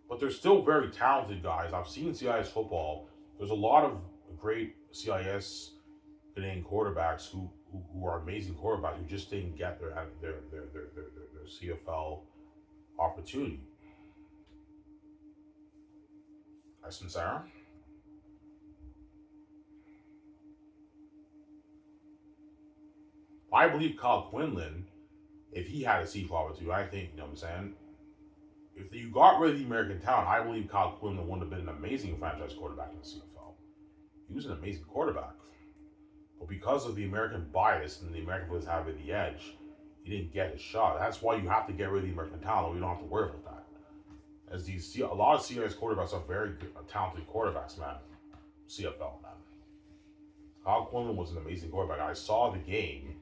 But they're still very talented guys. I've seen CIS football. There's a lot of great CIS Canadian quarterbacks who are amazing quarterbacks who just didn't get their CFL opportunity. That's sincere. I believe Kyle Quinlan, if he had a CFL opportunity, I think, you know what I'm saying? If you got rid of the American talent, I believe Kyle Quinlan would have been an amazing franchise quarterback in the CFL. He was an amazing quarterback. But because of the American bias and the American players having the edge, he didn't get his shot. That's why you have to get rid of the American talent. We don't have to worry about that. As a lot of CIS quarterbacks are very good, talented quarterbacks, man. CFL, man. Kyle Quinlan was an amazing quarterback. I saw the game.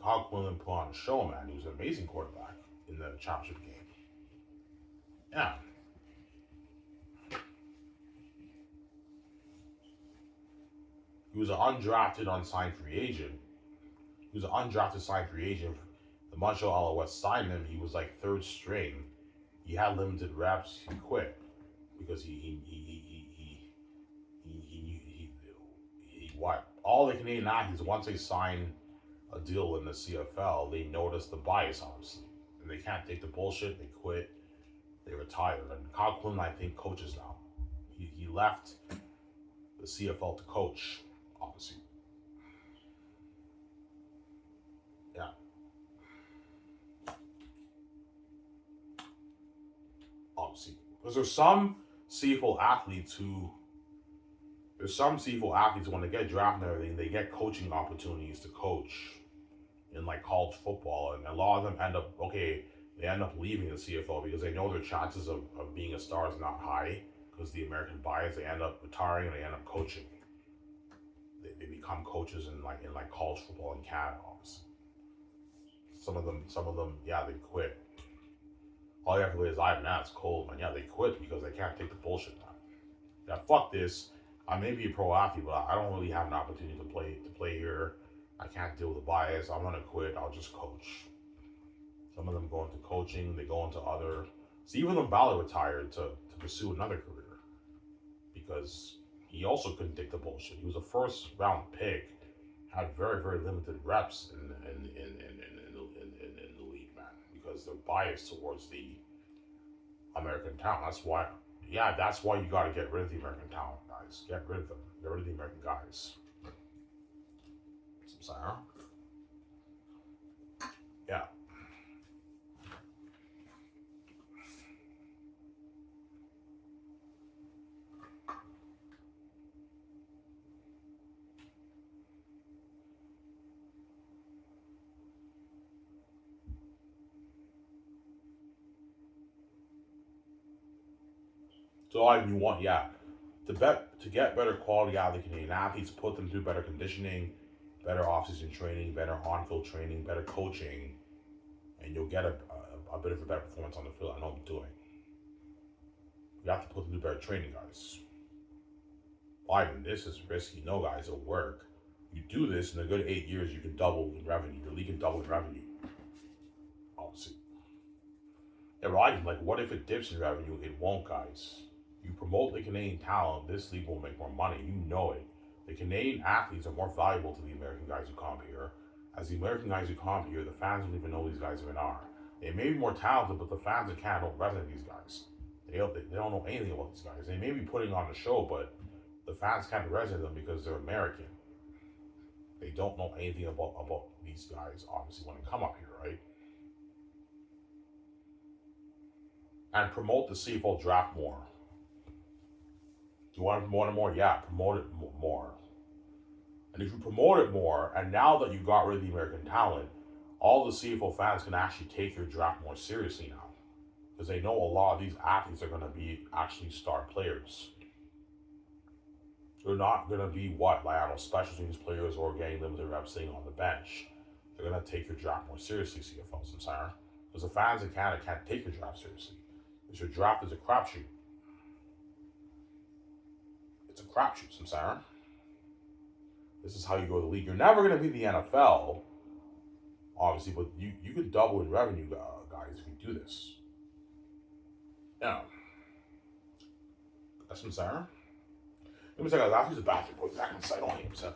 Kyle Quinlan put on a show, man. He was an amazing quarterback in the championship game. Yeah. He was an undrafted, unsigned free agent. He was an undrafted signed free agent. The Montreal Alouettes signed him. He was like third string. He had limited reps. He quit because he what all the Canadian athletes, once they sign a deal in the CFL, they notice the bias, obviously. And they can't take the bullshit, they quit, they retire. And Kyle Quinn, I think, coaches now. He left the CFL to coach, obviously. Yeah, obviously. Because there's some CFL athletes when they get drafted and everything, they get coaching opportunities to coach in like college football, and a lot of them they end up leaving the CFL because they know their chances of being a star is not high because the American bias. They end up retiring and they end up coaching. They become coaches in college football in Canada, obviously. Some of them, yeah, they quit. All you have to do is it's cold, man. Yeah, they quit because they can't take the bullshit, man. Yeah, fuck this. I may be a pro athlete, but I don't really have an opportunity to play here. I can't deal with the bias. I'm gonna quit. I'll just coach. Some of them go into coaching. They go into other. Stephen Ballard retired to pursue another career because he also couldn't take the bullshit. He was a first round pick, had very very limited reps in the league, man, because they're biased towards the American talent. That's why you got to get rid of the American talent, guys. Get rid of them. Get rid of the American guys. Sorry. Yeah. So all you want, to get better quality out of the Canadian athletes, put them through better conditioning, better off-season training, better on-field training, better coaching, and you'll get a bit of a better performance on the field. I know I'm doing. You have to put them through better training, guys. Biden, this is risky. No, guys, it'll work. You do this in a good 8 years, you can double in revenue. Your league can double in revenue. Obviously. Yeah, right. Like, what if it dips in revenue? It won't, guys. You promote the Canadian talent, this league will make more money. You know it. The Canadian athletes are more valuable to the American guys who come here. As the American guys who come here, the fans don't even know these guys even are. They may be more talented, but the fans in Canada don't resonate with these guys. They don't know anything about these guys. They may be putting on a show, but the fans can't resonate them because they're American. They don't know anything about these guys, obviously, when they come up here, right? And promote the CFL draft more. Do you want to promote it more? Yeah, promote it more. And if you promote it more, and now that you got rid of the American talent, all the CFL fans can actually take your draft more seriously now. Because they know a lot of these athletes are going to be actually star players. They're not going to be special teams players or getting limited reps sitting on the bench. They're going to take your draft more seriously, CFL, Samsara. Because the fans in Canada can't take your draft seriously. Because your draft is a crapshoot. It's a crapshoot, Samsara. This is how you go to the league. You're never going to be the NFL, obviously, but you could double in revenue, guys, if you do this. Yeah. That's Samsara. Let me tell you guys, I'll use the bathroom. Go back inside on him, so.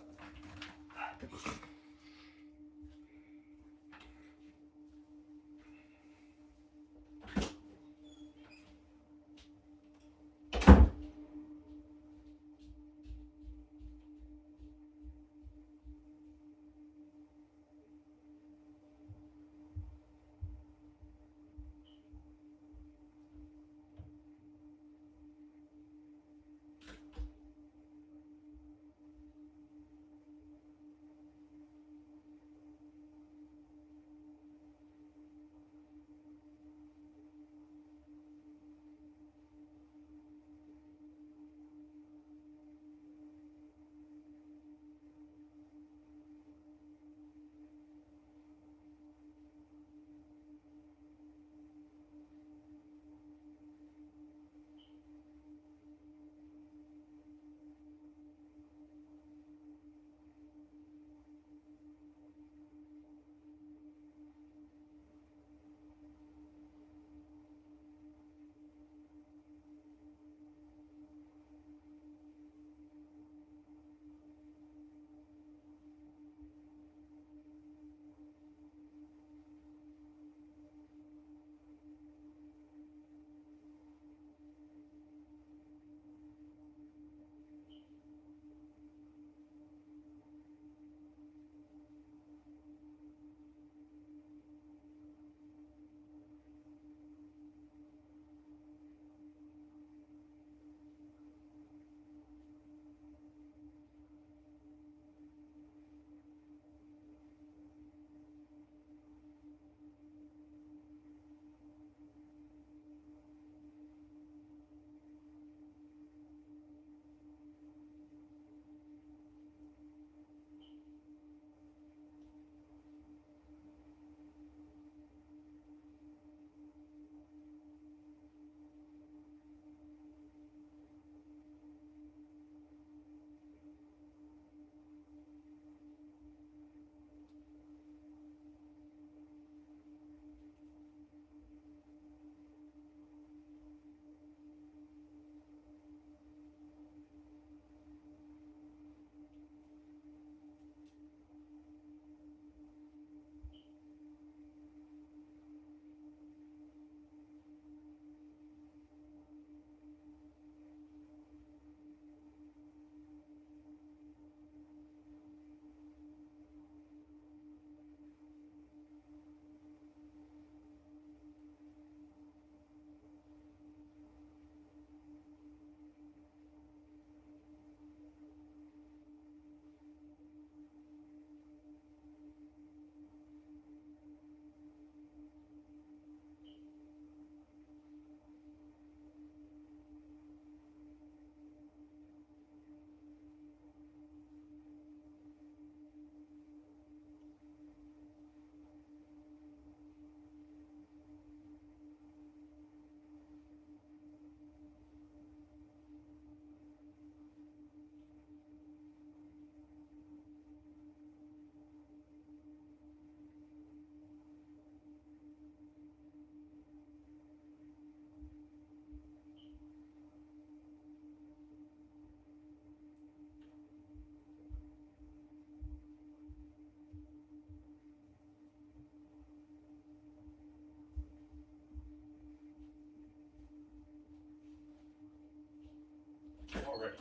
Alright,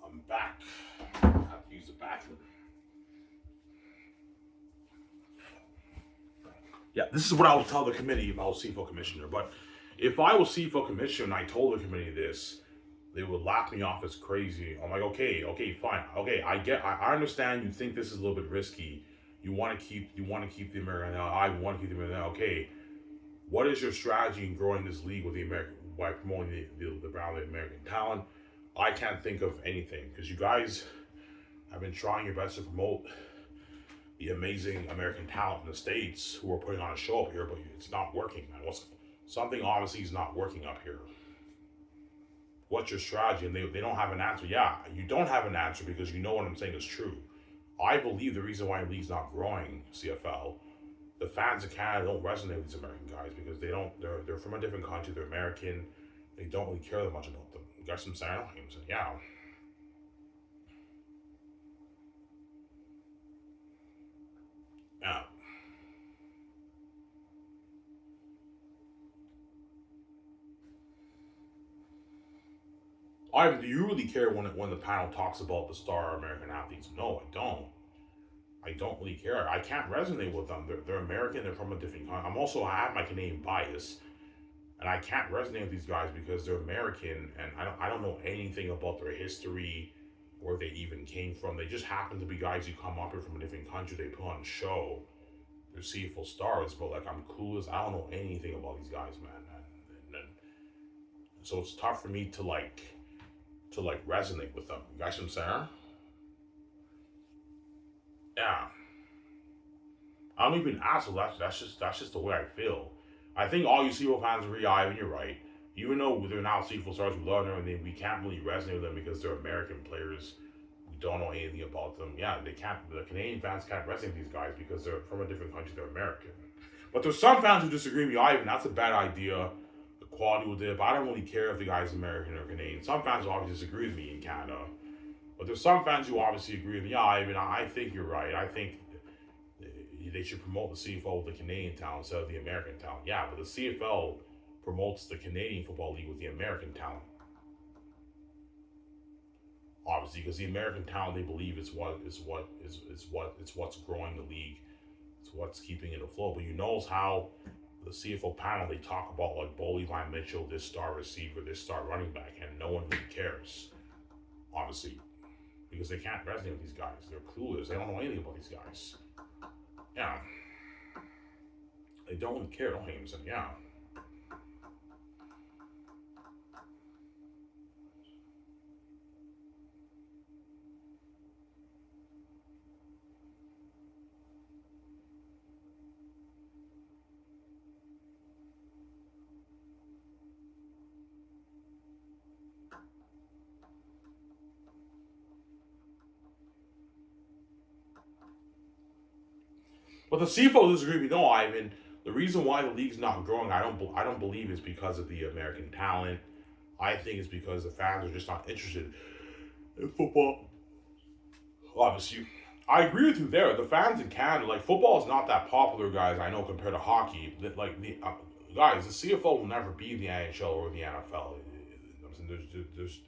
I'm back. I have to use the bathroom. Yeah, this is what I would tell the committee if I was CFL commissioner. But if I was CFL commissioner and I told the committee this, they would laugh me off as crazy. I'm like, okay, fine, okay, I understand. You think this is a little bit risky. You want to keep the American. I want to keep the American. Okay, what is your strategy in growing this league with the American by promoting the Brown the American talent? I can't think of anything because you guys have been trying your best to promote the amazing American talent in the States who are putting on a show up here, but it's not working, man. Something obviously is not working up here. What's your strategy? And they don't have an answer. Yeah, you don't have an answer because you know what I'm saying is true. I believe the reason why the league's not growing, CFL, the fans of Canada don't resonate with these American guys because they're from a different country, they're American, they don't really care that much about them. You got some saying? Yeah. Yeah. Do you really care when the panel talks about the star American athletes? No, I don't. I don't really care. I can't resonate with them. They're American. They're from a different country. I have my Canadian bias, and I can't resonate with these guys because they're American, and I don't know anything about their history, where they even came from. They just happen to be guys who come up here from a different country. They put on a show. They're CFL stars, but like I'm clueless. I don't know anything about these guys, man. And so it's tough for me to resonate with them. You guys what I'm saying? Yeah. I don't even ask. So that's just the way I feel. I think all you Seagull fans agree. Ivan, you're right. Even though they're now Seagull stars, we love them, and we can't really resonate with them because they're American players. We don't know anything about them. Yeah, they can't. The Canadian fans can't resonate with these guys because they're from a different country. They're American. But there's some fans who disagree with me. Ivan, that's a bad idea. The quality with it, but I don't really care if the guy's American or Canadian. Some fans obviously disagree with me in Canada. But there's some fans who obviously agree with me. Yeah, Ivan, I think you're right. I think they should promote the CFL with the Canadian talent instead of the American talent. Yeah, but the CFL promotes the Canadian Football League with the American talent. Obviously, because the American talent they believe is what's growing the league. It's what's keeping it afloat. But you notice how the CFL panel they talk about like Boley, Line Mitchell, this star receiver, this star running back, and no one really cares. Obviously, because they can't resonate with these guys. They're clueless. They don't know anything about these guys. Yeah. They don't really care, don't they? Yeah. But the CFO disagree with me. No, Ivan. The reason why the league's not growing, I don't believe is because of the American talent. I think it's because the fans are just not interested in football. Obviously, I agree with you there. The fans in Canada, like football, is not that popular, guys. I know compared to hockey. Like the guys, the CFL will never be the NHL or the NFL.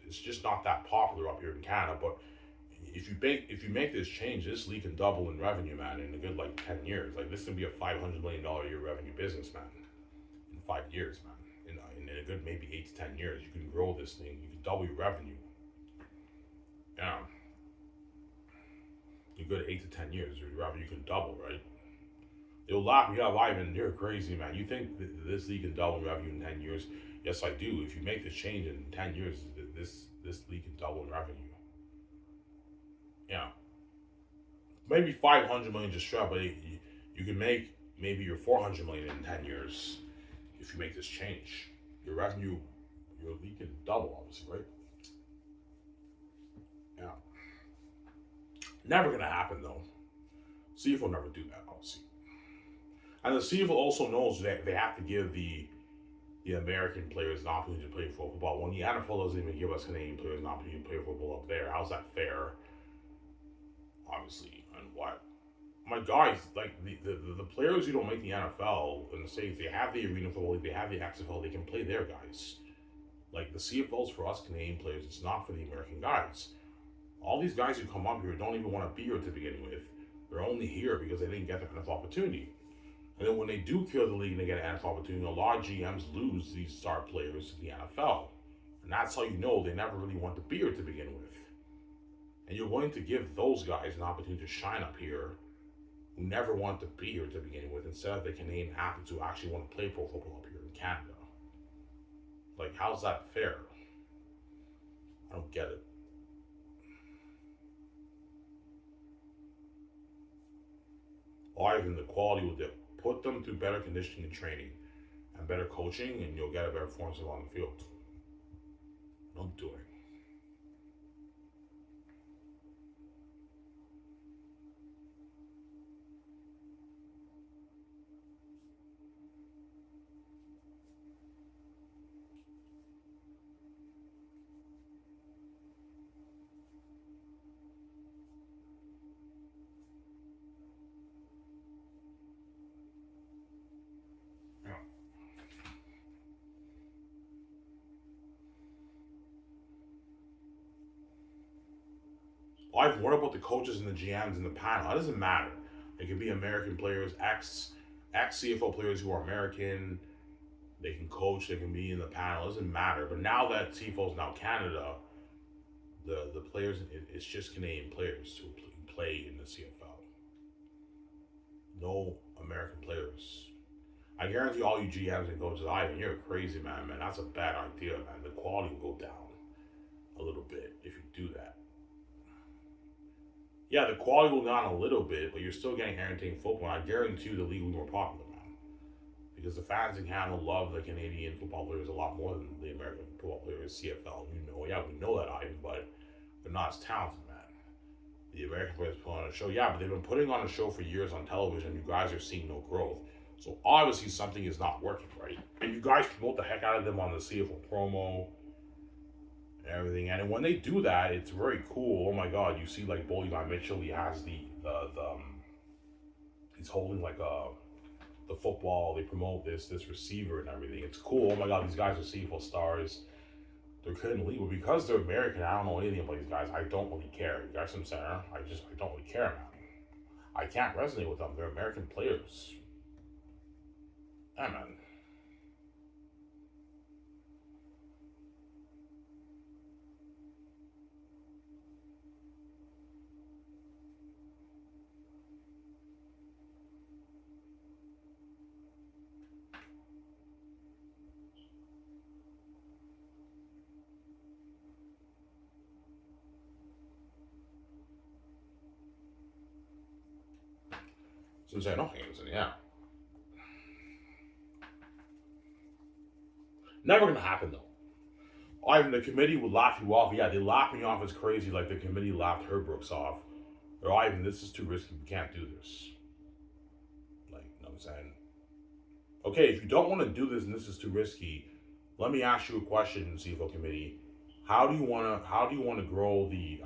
It's just not that popular up here in Canada. But if you make this change, this league can double in revenue, man, in a good like 10 years. Like this can be a $500 million a year revenue business, man, in 5 years, man. In a good maybe 8 to 10 years, you can grow this thing. You can double your revenue. Yeah, a good 8 to 10 years, your revenue can double, right? You'll laugh me up, Ivan. You're crazy, man. You think this league can double revenue in 10 years? Yes, I do. If you make this change in 10 years, this league can double in revenue. Yeah, maybe 500 million just short, but you can make maybe your 400 million in 10 years if you make this change. Your revenue, your league can double, obviously, right? Yeah, never gonna happen though. CFL will never do that, obviously. And the CFL also knows that they have to give the American players an opportunity to play football. When the NFL doesn't even give us Canadian players an opportunity to play football up there, how's that fair? Obviously, and what? My guys, like the players who don't make the NFL in the States, they have the Arena Football League, they have the XFL, they can play there, guys. Like the CFL's for us Canadian players, it's not for the American guys. All these guys who come up here don't even want to be here to begin with. They're only here because they didn't get the NFL opportunity. And then when they do kill the league and they get an NFL opportunity, a lot of GMs lose these star players to the NFL. And that's how you know they never really want to be here to begin with. And you're going to give those guys an opportunity to shine up here who never want to be here to begin with instead of the Canadian athletes who actually want to play pro football up here in Canada. Like, how's that fair? I don't get it. Or even the quality will dip. Put them through better conditioning and training and better coaching, and you'll get a better performance on the field. Don't do it. I've worried about the coaches and the GMs and the panel. It doesn't matter. It could be American players, ex CFL players who are American. They can coach. They can be in the panel. It doesn't matter. But now that CFL is now Canada, the players, it's just Canadian players who play in the CFL. No American players. I guarantee all you GMs and coaches, Ivan, you're a crazy man. That's a bad idea, man. The quality will go down a little bit if you do that. Yeah, the quality will go down a little bit, but you're still getting entertaining football. And I guarantee you the league will be more popular, man. Because the fans in Canada love the Canadian football players a lot more than the American football players, CFL. Yeah, we know that, Ivan, but they're not as talented, man. The American players put on a show. Yeah, but they've been putting on a show for years on television. You guys are seeing no growth. So obviously something is not working, right? And you guys promote the heck out of them on the CFL promo and everything. And when they do that, it's very cool. Oh my God, you see like Bully Guy Mitchell, he has he's holding like the football. They promote this receiver and everything. It's cool. Oh my God, these guys are CFL stars. They're couldn't leave, but because they're American, I don't know anything about these guys. I don't really care. You guys, I'm saying, I don't really care, man. I can't resonate with them. They're American players. Yeah, man. So I'm saying, no, Hamilton, yeah. Never gonna happen though. Ivan, the committee would laugh you off. Yeah, they laugh me off as crazy, like the committee laughed Herbrooks off. Or Ivan, this is too risky. We can't do this. Like, you know what I'm saying? Okay, if you don't want to do this and this is too risky, let me ask you a question, CFL committee. How do you wanna grow the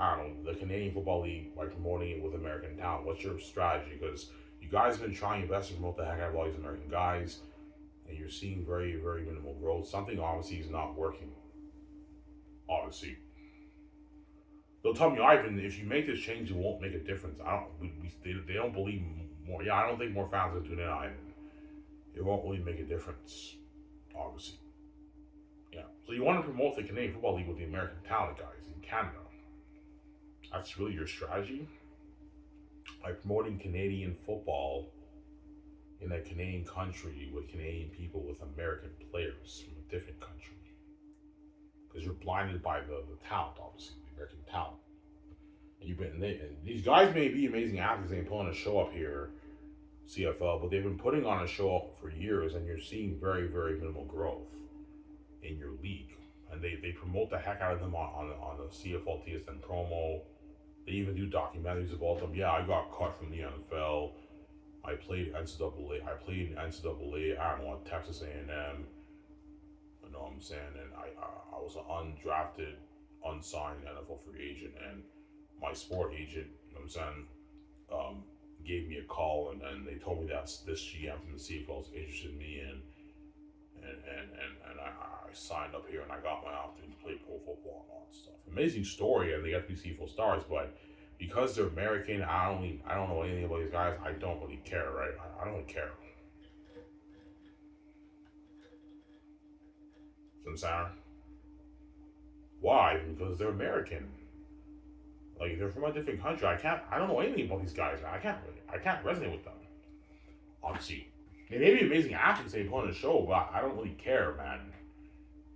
the Canadian Football League by promoting it with American talent? What's your strategy? Because you guys have been trying your best to promote the heck out of all these American guys, and you're seeing very, very minimal growth. Something obviously is not working. Obviously. They'll tell me, Ivan, if you make this change, it won't make a difference. I don't. They don't believe more. Yeah, I don't think more fans will tune in, Ivan. It won't really make a difference, obviously. Yeah. So you want to promote the Canadian Football League with the American talent guys in Canada. That's really your strategy? By promoting Canadian football in a Canadian country with Canadian people with American players from a different country. Because you're blinded by the talent, obviously, the American talent. And these guys may be amazing athletes. They put on a show up here, CFL, but they've been putting on a show up for years, and you're seeing very, very minimal growth in your league. And they promote the heck out of them on the CFL TSN promo. They even do documentaries about them. Yeah, I got cut from the NFL. I played NCAA. I played in NCAA. I don't know, Texas A&M. You know what I'm saying? And I was an undrafted, unsigned NFL free agent, and my sport agent, you know what I'm saying, gave me a call, and they told me that this GM from the CFL is interested in me, and and I signed up here and I got my opportunity to play pro football and all that stuff. Amazing story, and they got to be CFL stars, but because they're American, I don't know anything about these guys. I don't really care, right? I don't really care. So I'm saying, why? Because they're American. Like they're from a different country. I don't know anything about these guys. I can't resonate with them. Obviously, they may be amazing athletes they put on the show, but I don't really care, man,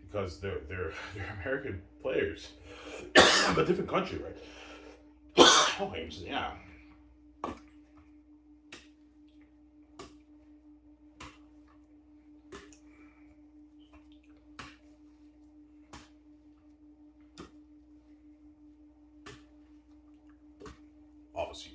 because they're American players, from a different country, right? Okay, so yeah, obviously.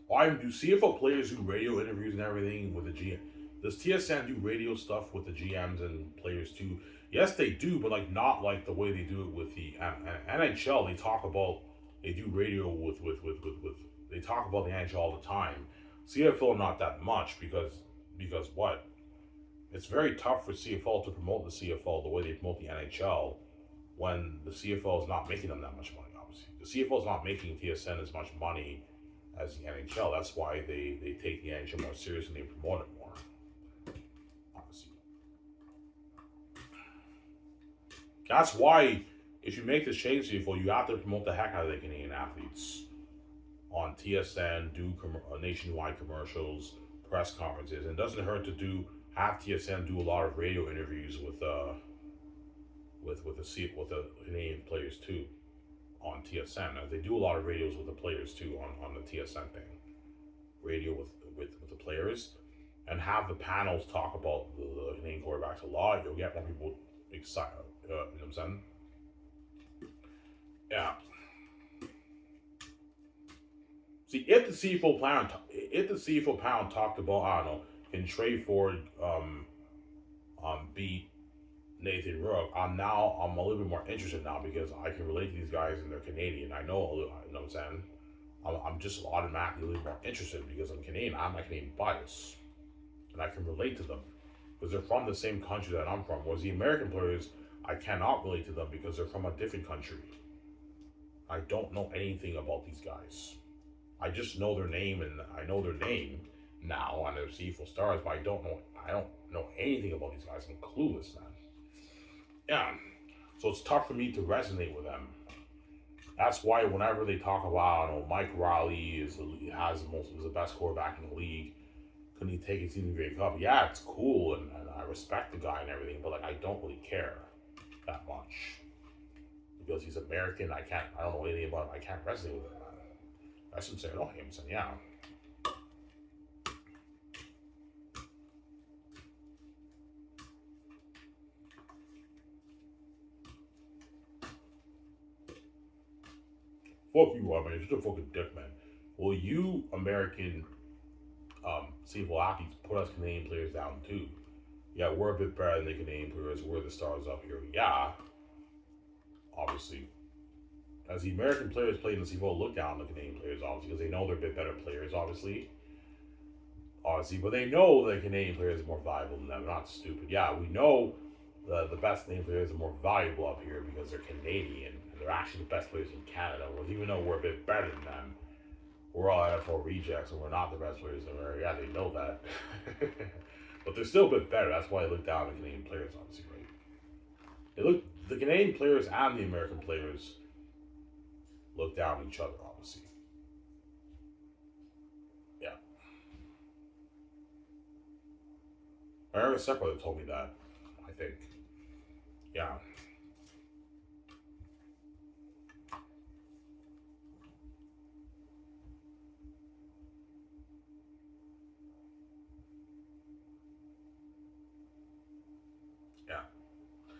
Why do CFL players do radio interviews and everything with the GM? Does TSN do radio stuff with the GMs and players too? Yes, they do, but like not like the way they do it with the NHL. They do radio with they talk about the NHL all the time. CFL not that much because what? It's very tough for CFL to promote the CFL the way they promote the NHL when the CFL is not making them that much money. Obviously, the CFL is not making TSN as much money as the NHL. That's why they take the NHL more seriously and they promote it more. Obviously, that's why if you make this change, CFL, you have to promote the heck out of the Canadian athletes on TSN, do nationwide commercials, press conferences, and it doesn't hurt to have TSN do a lot of radio interviews with the Canadian players too on TSN. They do a lot of radios with the players too on the TSN thing, radio with the players, and have the panels talk about the Canadian quarterbacks a lot. You'll get more people excited. You know what I'm saying? Yeah. See, if the CFL pound talked about, I don't know, can Trey Ford beat Nathan Rook, I'm a little bit more interested now because I can relate to these guys and they're Canadian. I know a little, you know what I'm saying? I'm just automatically a little more interested because I'm Canadian. I'm a Canadian bias, and I can relate to them because they're from the same country that I'm from. Whereas the American players, I cannot relate to them because they're from a different country. I don't know anything about these guys. I just know their name and I know their name now on their CFL stars, but I don't know anything about these guys. I'm clueless, man. Yeah. So it's tough for me to resonate with them. That's why whenever they talk about, Mike Riley is the best quarterback in the league. Couldn't he take his team to the Grey Cup? Yeah, it's cool and I respect the guy and everything, but like I don't really care that much. Because he's American, I don't know anything about him, I can't resonate with him. That's what I'm saying. Oh, him saying, yeah. Fuck you, man. You're just a fucking dick, man. Well, you American CFL athletes put us Canadian players down too. Yeah, we're a bit better than the Canadian players. We're the stars up here. Yeah, obviously. As the American players play in the CFL, look down on the Canadian players, obviously, because they know they're a bit better players, obviously. But they know the Canadian players are more valuable than them. They're not stupid. Yeah, we know the best Canadian players are more valuable up here because they're Canadian and they're actually the best players in Canada. Well, even though we're a bit better than them, we're all NFL rejects and we're not the best players in America. Yeah, they know that. But they're still a bit better. That's why they look down on the Canadian players, obviously, right? The Canadian players and the American players look down on each other, obviously. Yeah. I heard a stepbrother told me that, I think. Yeah. Yeah.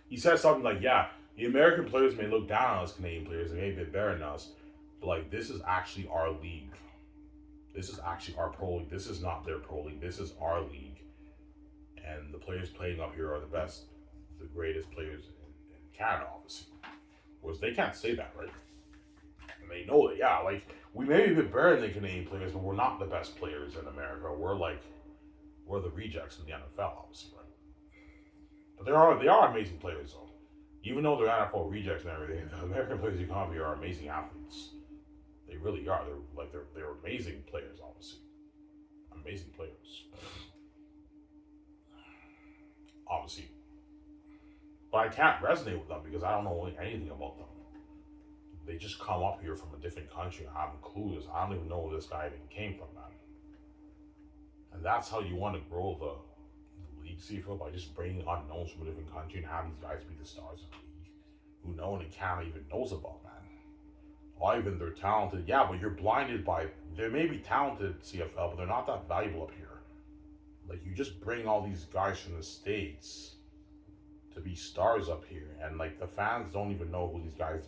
He said something like, yeah, the American players may look down on us Canadian players, they may be better than us, but like this is actually our league. This is actually our pro league. This is not their pro league. This is our league. And the players playing up here are the best, the greatest players in Canada, obviously. Whereas they can't say that, right? And they know that, yeah, like we may be a bit better than the Canadian players, but we're not the best players in America. We're like we're the rejects in the NFL, obviously, right? But they are amazing players though. Even though they're NFL rejects and everything, the American players you come here are amazing athletes. They really are. They're amazing players, obviously. Amazing players. Obviously. But I can't resonate with them because I don't know anything about them. They just come up here from a different country. I'm clueless. I don't even know where this guy even came from, man. And that's how you want to grow the league, CFL, by just bringing unknowns from a different country and have these guys be the stars of the league who no one in Canada even knows about, man. Or even they're talented. Yeah, but you're blinded by, they may be talented, CFL, but they're not that valuable up here. Like, you just bring all these guys from the States to be stars up here, and like the fans don't even know who these guys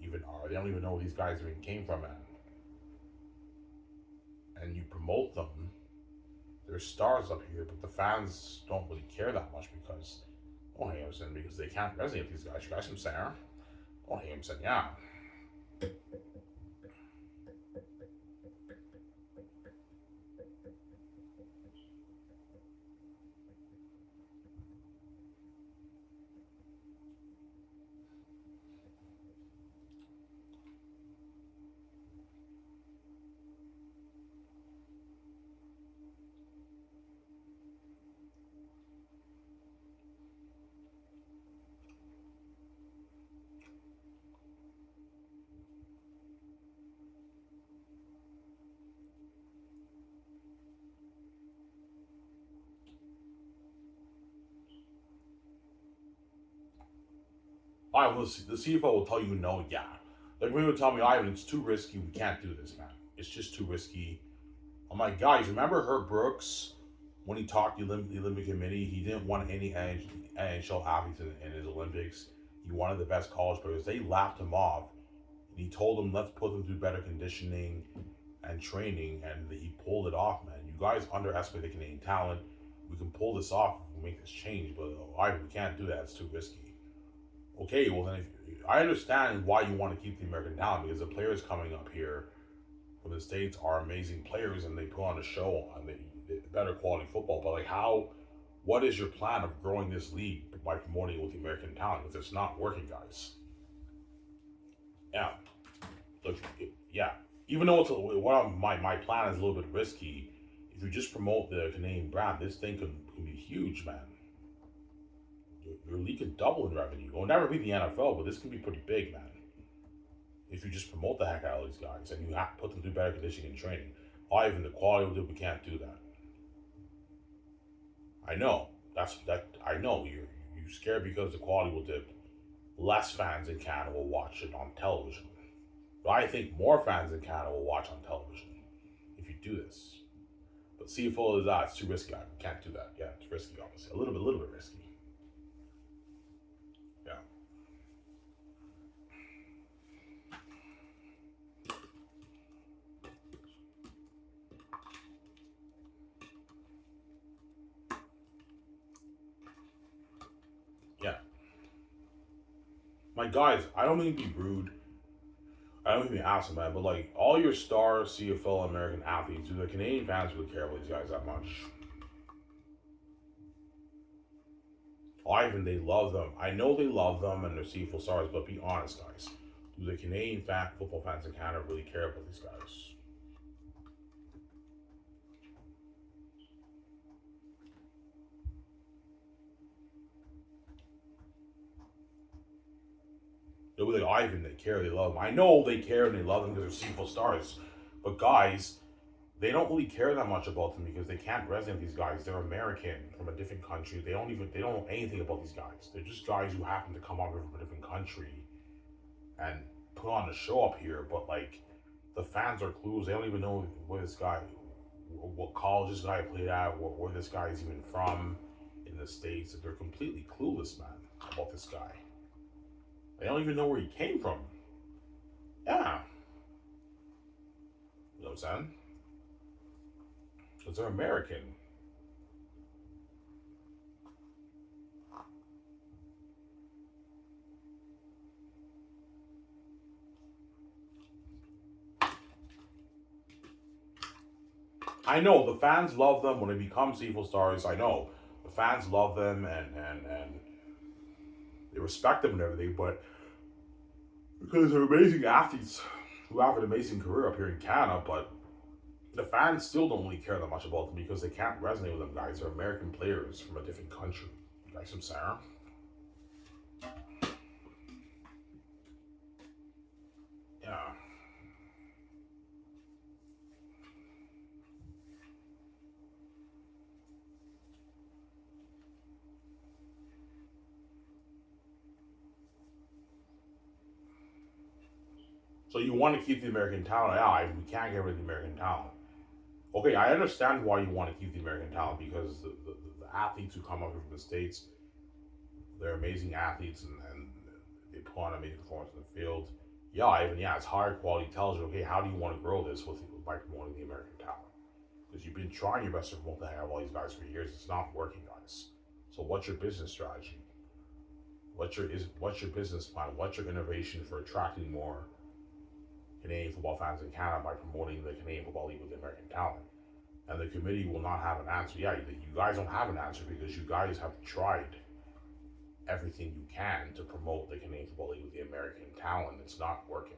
even are. They don't even know where these guys even came from, man. And you promote them, they're stars up here, but the fans don't really care that much because, oh hey, I'm saying, because they can't resonate with these guys. You guys from Sarah? Oh hey, I'm saying, yeah. I will. The CFO will tell you no, yeah. Like when would tell me, Ivan, it's too risky. We can't do this, man. It's just too risky. I'm like, guys, remember Herb Brooks when he talked to the Olympic Committee? He didn't want any NHL athletes in his Olympics. He wanted the best college players. They laughed him off, and he told them, let's put them through better conditioning and training, and he pulled it off, man. You guys underestimate the Canadian talent. We can pull this off and make this change, but we can't do that. It's too risky. Okay, well then, I understand why you want to keep the American talent because the players coming up here from the States are amazing players and they put on a show on the better quality football. But like, what is your plan of growing this league by promoting it with the American talent? Because it's not working, guys. Yeah, look, yeah. Even though my plan is a little bit risky, if you just promote the Canadian brand, this thing can be huge, man. Your league can double in revenue. It'll never be the NFL, but this can be pretty big, man. If you just promote the heck out of these guys and you have to put them through better conditioning and training. Even the quality will do, we can't do that. I know. I know you're scared because the quality will dip. Less fans in Canada will watch it on television. But I think more fans in Canada will watch on television if you do this. But CFL is it's too risky. I can't do that. Yeah, it's risky, obviously. A little bit risky. Yeah. Yeah. My guys, I don't mean to be rude. I don't mean to be awesome, man, but like all your star CFL American athletes, do the Canadian fans really care about these guys that much? Ivan, they love them. I know they love them and they're CFL stars, but be honest, guys. Do the Canadian football fans in Canada really care about these guys? They'll be like, Ivan, they care, they love them. I know they care and they love them because they're CFL stars. But guys, they don't really care that much about them because they can't resonate with these guys. They're American from a different country. They don't know anything about these guys. They're just guys who happen to come over from a different country and put on a show up here. But like, the fans are clueless. They don't even know where this guy, what college this guy played at, where this guy is even from in the States. They're completely clueless, man, about this guy. They don't even know where he came from. Yeah. You know what I'm saying? Because they're American. I know the fans love them when they become CFL stars. I know the fans love them and they respect them and everything, but because they're amazing athletes who have an amazing career up here in Canada, but the fans still don't really care that much about them because they can't resonate with them guys. They're American players from a different country. You guys from Sarah? Yeah. So you want to keep the American talent alive. We can't get rid of the American talent. Okay, I understand why you want to keep the American talent because the athletes who come up here from the States, they're amazing athletes and they put on amazing performance in the field. Yeah, Ivan, yeah, it's higher quality television. Okay, how do you want to grow this by promoting the American talent? Because you've been trying your best to promote the heck of all these guys for years. It's not working, guys. So what's your business strategy? What's your business plan? What's your innovation for attracting more Canadian football fans in Canada by promoting the Canadian Football League with the American talent? And the committee will not have an answer. Yeah, you guys don't have an answer because you guys have tried everything you can to promote the Canadian Football League with the American talent. It's not working.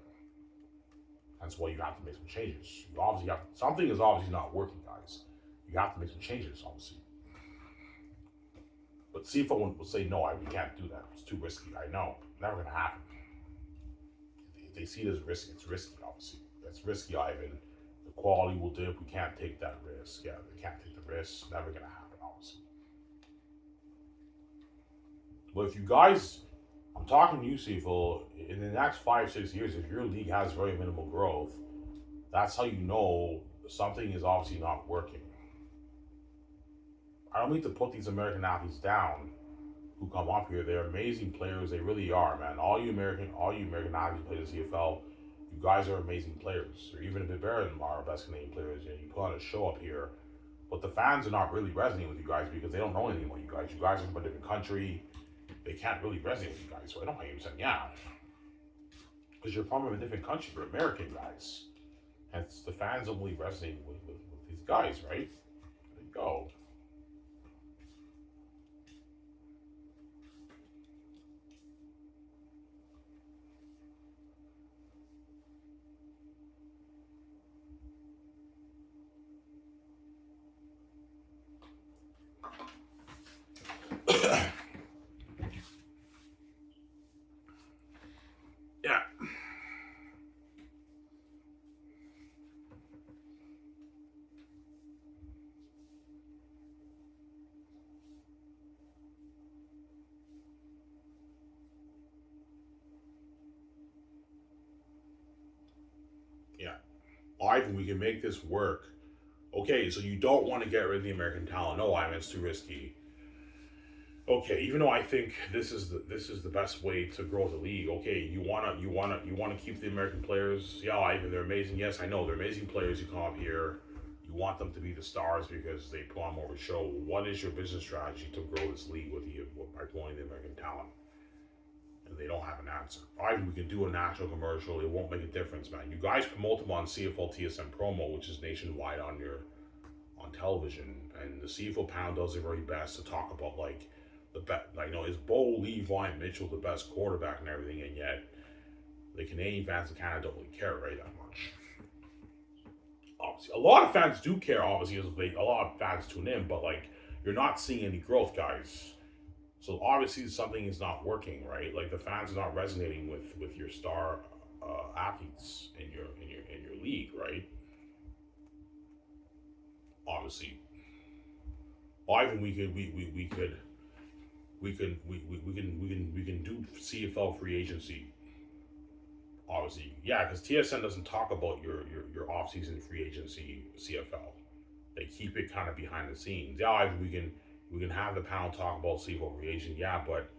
That's why you have to make some changes. You obviously have something is obviously not working, guys. You have to make some changes, obviously. But CFO will say no. We can't do that. It's too risky. I know. Never gonna happen. If they see it as risky, it's risky. Obviously, that's risky, Ivan. The quality will dip. We can't take that risk. Yeah, they can't take the risk. Never gonna happen, obviously. But if you guys, I'm talking to you, CFO, in the next 5, 6 years, if your league has very minimal growth, that's how you know something is obviously not working. I don't mean to put these American athletes down who come up here. They're amazing players. They really are, man. All you American athletes who play the CFL, you guys are amazing players. Or even a bit better than our best Canadian players. You put on a show up here, but the fans are not really resonating with you guys because they don't know anything about you guys. You guys are from a different country. They can't really resonate with you guys. So I don't know how you're saying, yeah, because you're from a different country. You're American guys, and it's, the fans don't really resonate with these guys, right? There you go. Yeah, yeah. Ivan, we can make this work. Okay, so you don't want to get rid of the American talent. No, Ivan, it's too risky. Okay, even though I think this is the best way to grow the league. Okay, you wanna keep the American players. Yeah, Ivan, they're amazing. Yes, I know they're amazing players. You come up here, you want them to be the stars because they put on more of a show. What is your business strategy to grow this league by growing the American talent? And they don't have an answer. Ivan, we can do a national commercial. It won't make a difference, man. You guys promote them on CFL TSM promo, which is nationwide on television, and the CFL panel does their very best to talk about like the best, like is Bo Levi Mitchell the best quarterback and everything, and yet the Canadian fans in Canada don't really care right that much. Obviously, a lot of fans do care. Obviously, a lot of fans tune in, but like you're not seeing any growth, guys. So obviously something is not working, right? Like the fans are not resonating with your star athletes in your league, right? Obviously, or even we can do CFL free agency. Obviously, yeah, because TSN doesn't talk about your off season free agency CFL. They keep it kind of behind the scenes. Yeah, we can have the panel talk about CFL free agent. Yeah, but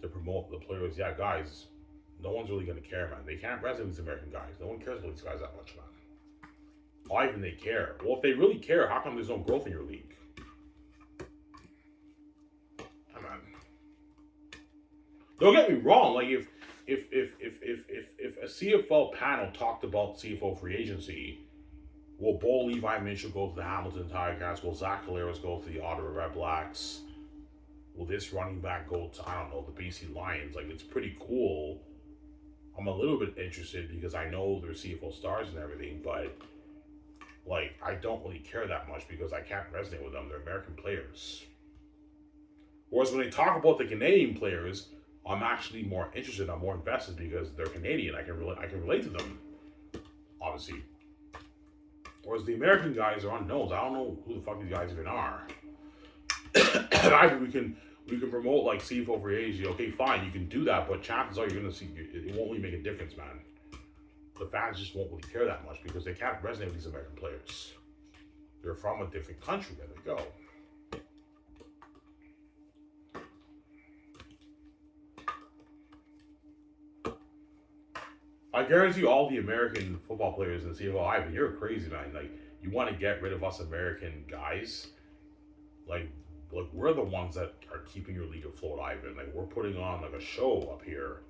to promote the players, yeah, guys, no one's really gonna care, man. They can't resonate with these American guys. No one cares about these guys that much, man. Why even they care? Well, if they really care, how come there's no growth in your league? Come on. Don't get me wrong. Like if a CFL panel talked about CFL free agency, Will Bo Levi Mitchell go to the Hamilton Ticats? Will Zach Collaros go to the Ottawa Red Blacks? Will this running back go to, I don't know, the BC Lions? Like, it's pretty cool. I'm a little bit interested because I know they're CFL stars and everything, but like, I don't really care that much because I can't resonate with them. They're American players. Whereas when they talk about the Canadian players, I'm actually more interested. I'm more invested because they're Canadian. I can relate to them, obviously. Whereas the American guys are unknowns. I don't know who the fuck these guys even are. Either we can promote like CFL for Asia. Okay, fine, you can do that, but chances are you're gonna see it won't really make a difference, man. The fans just won't really care that much because they can't resonate with these American players. They're from a different country. There they go. I guarantee you all the American football players in the CFL, Ivan, you're crazy, man. Like, you want to get rid of us American guys? Like we're the ones that are keeping your league afloat, Ivan. Like, we're putting on like a show up here.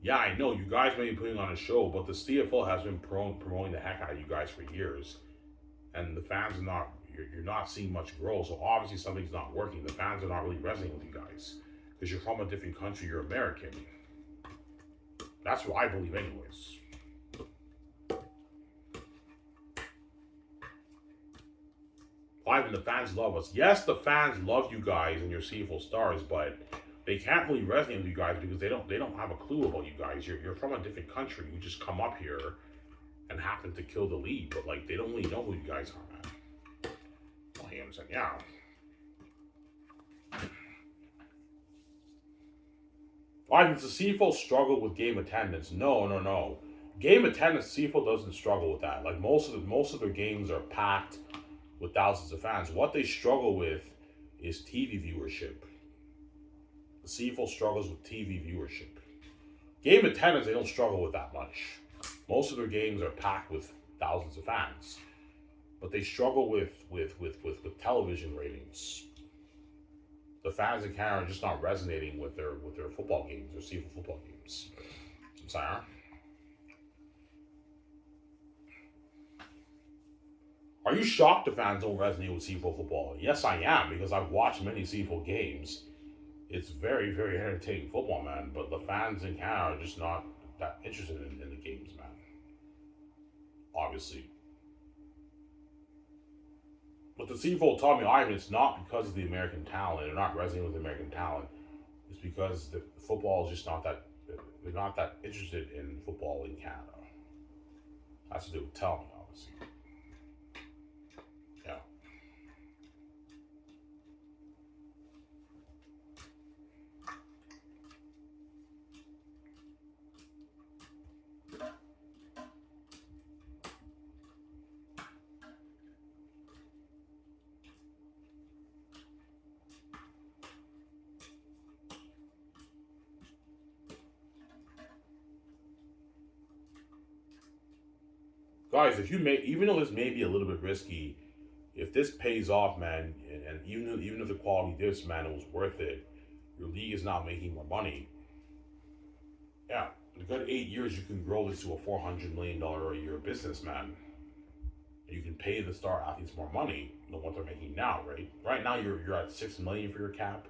Yeah, I know you guys may be putting on a show, but the CFL has been promoting the heck out of you guys for years, and the fans are not. You're not seeing much growth, so obviously something's not working. The fans are not really resonating with you guys because you're from a different country. You're American. That's what I believe, anyways. Ivan, the fans love us. Yes, the fans love you guys and your CFL stars, but they can't really resonate with you guys because they don't have a clue about you guys. You're from a different country. You just come up here and happen to kill the league, but like they don't really know who you guys are, man. Well, I understand, yeah. Ivan, does the CFL struggle with game attendance? No. Game attendance, CFL doesn't struggle with that. Like most of their games are packed with thousands of fans. What they struggle with is TV viewership. The CFL struggles with TV viewership. Game attendance, they don't struggle with that much. Most of their games are packed with thousands of fans, but they struggle with television ratings. The fans in Canada are just not resonating with their football games, their CFL football games. I'm sorry. Are you shocked the fans don't resonate with CFL football? Yes, I am, because I've watched many CFL games. It's very, very entertaining football, man. But the fans in Canada are just not that interested in the games, man. Obviously. But the CFL taught me, Ivan, it's not because of the American talent. They're not resonating with the American talent. It's because the football is just not that. They're not that interested in football in Canada. That's what they would tell me, obviously. Yeah. Guys, if you make, even though this may be a little bit risky, if this pays off, man, and even if the quality dips, man, it was worth it. Your league is not making more money. Yeah, in a good 8 years, you can grow this to a $400 million a year business, man. You can pay the star athletes more money than what they're making now, right? Right now, you're at $6 million for your cap.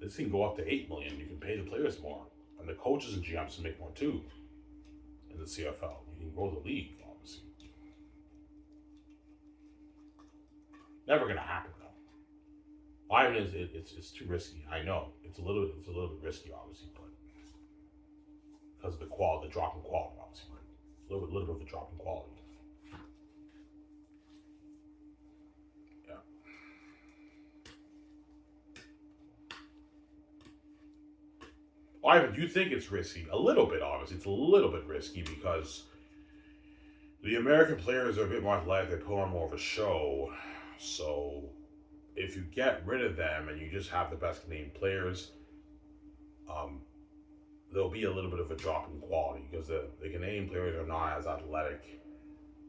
This can go up to $8 million. You can pay the players more, and the coaches and GMs can make more too. In the CFL, you can grow the league, obviously. Never gonna happen though. Ivan is it's too risky. I know it's a little bit risky, obviously, but because of the quality, the drop in quality, obviously, right? A little bit of a drop in quality. Yeah. Ivan, do you think it's risky? A little bit, obviously. It's a little bit risky because the American players are a bit more athletic. They put on more of a show. So if you get rid of them and you just have the best Canadian players, there'll be a little bit of a drop in quality because the Canadian players are not as athletic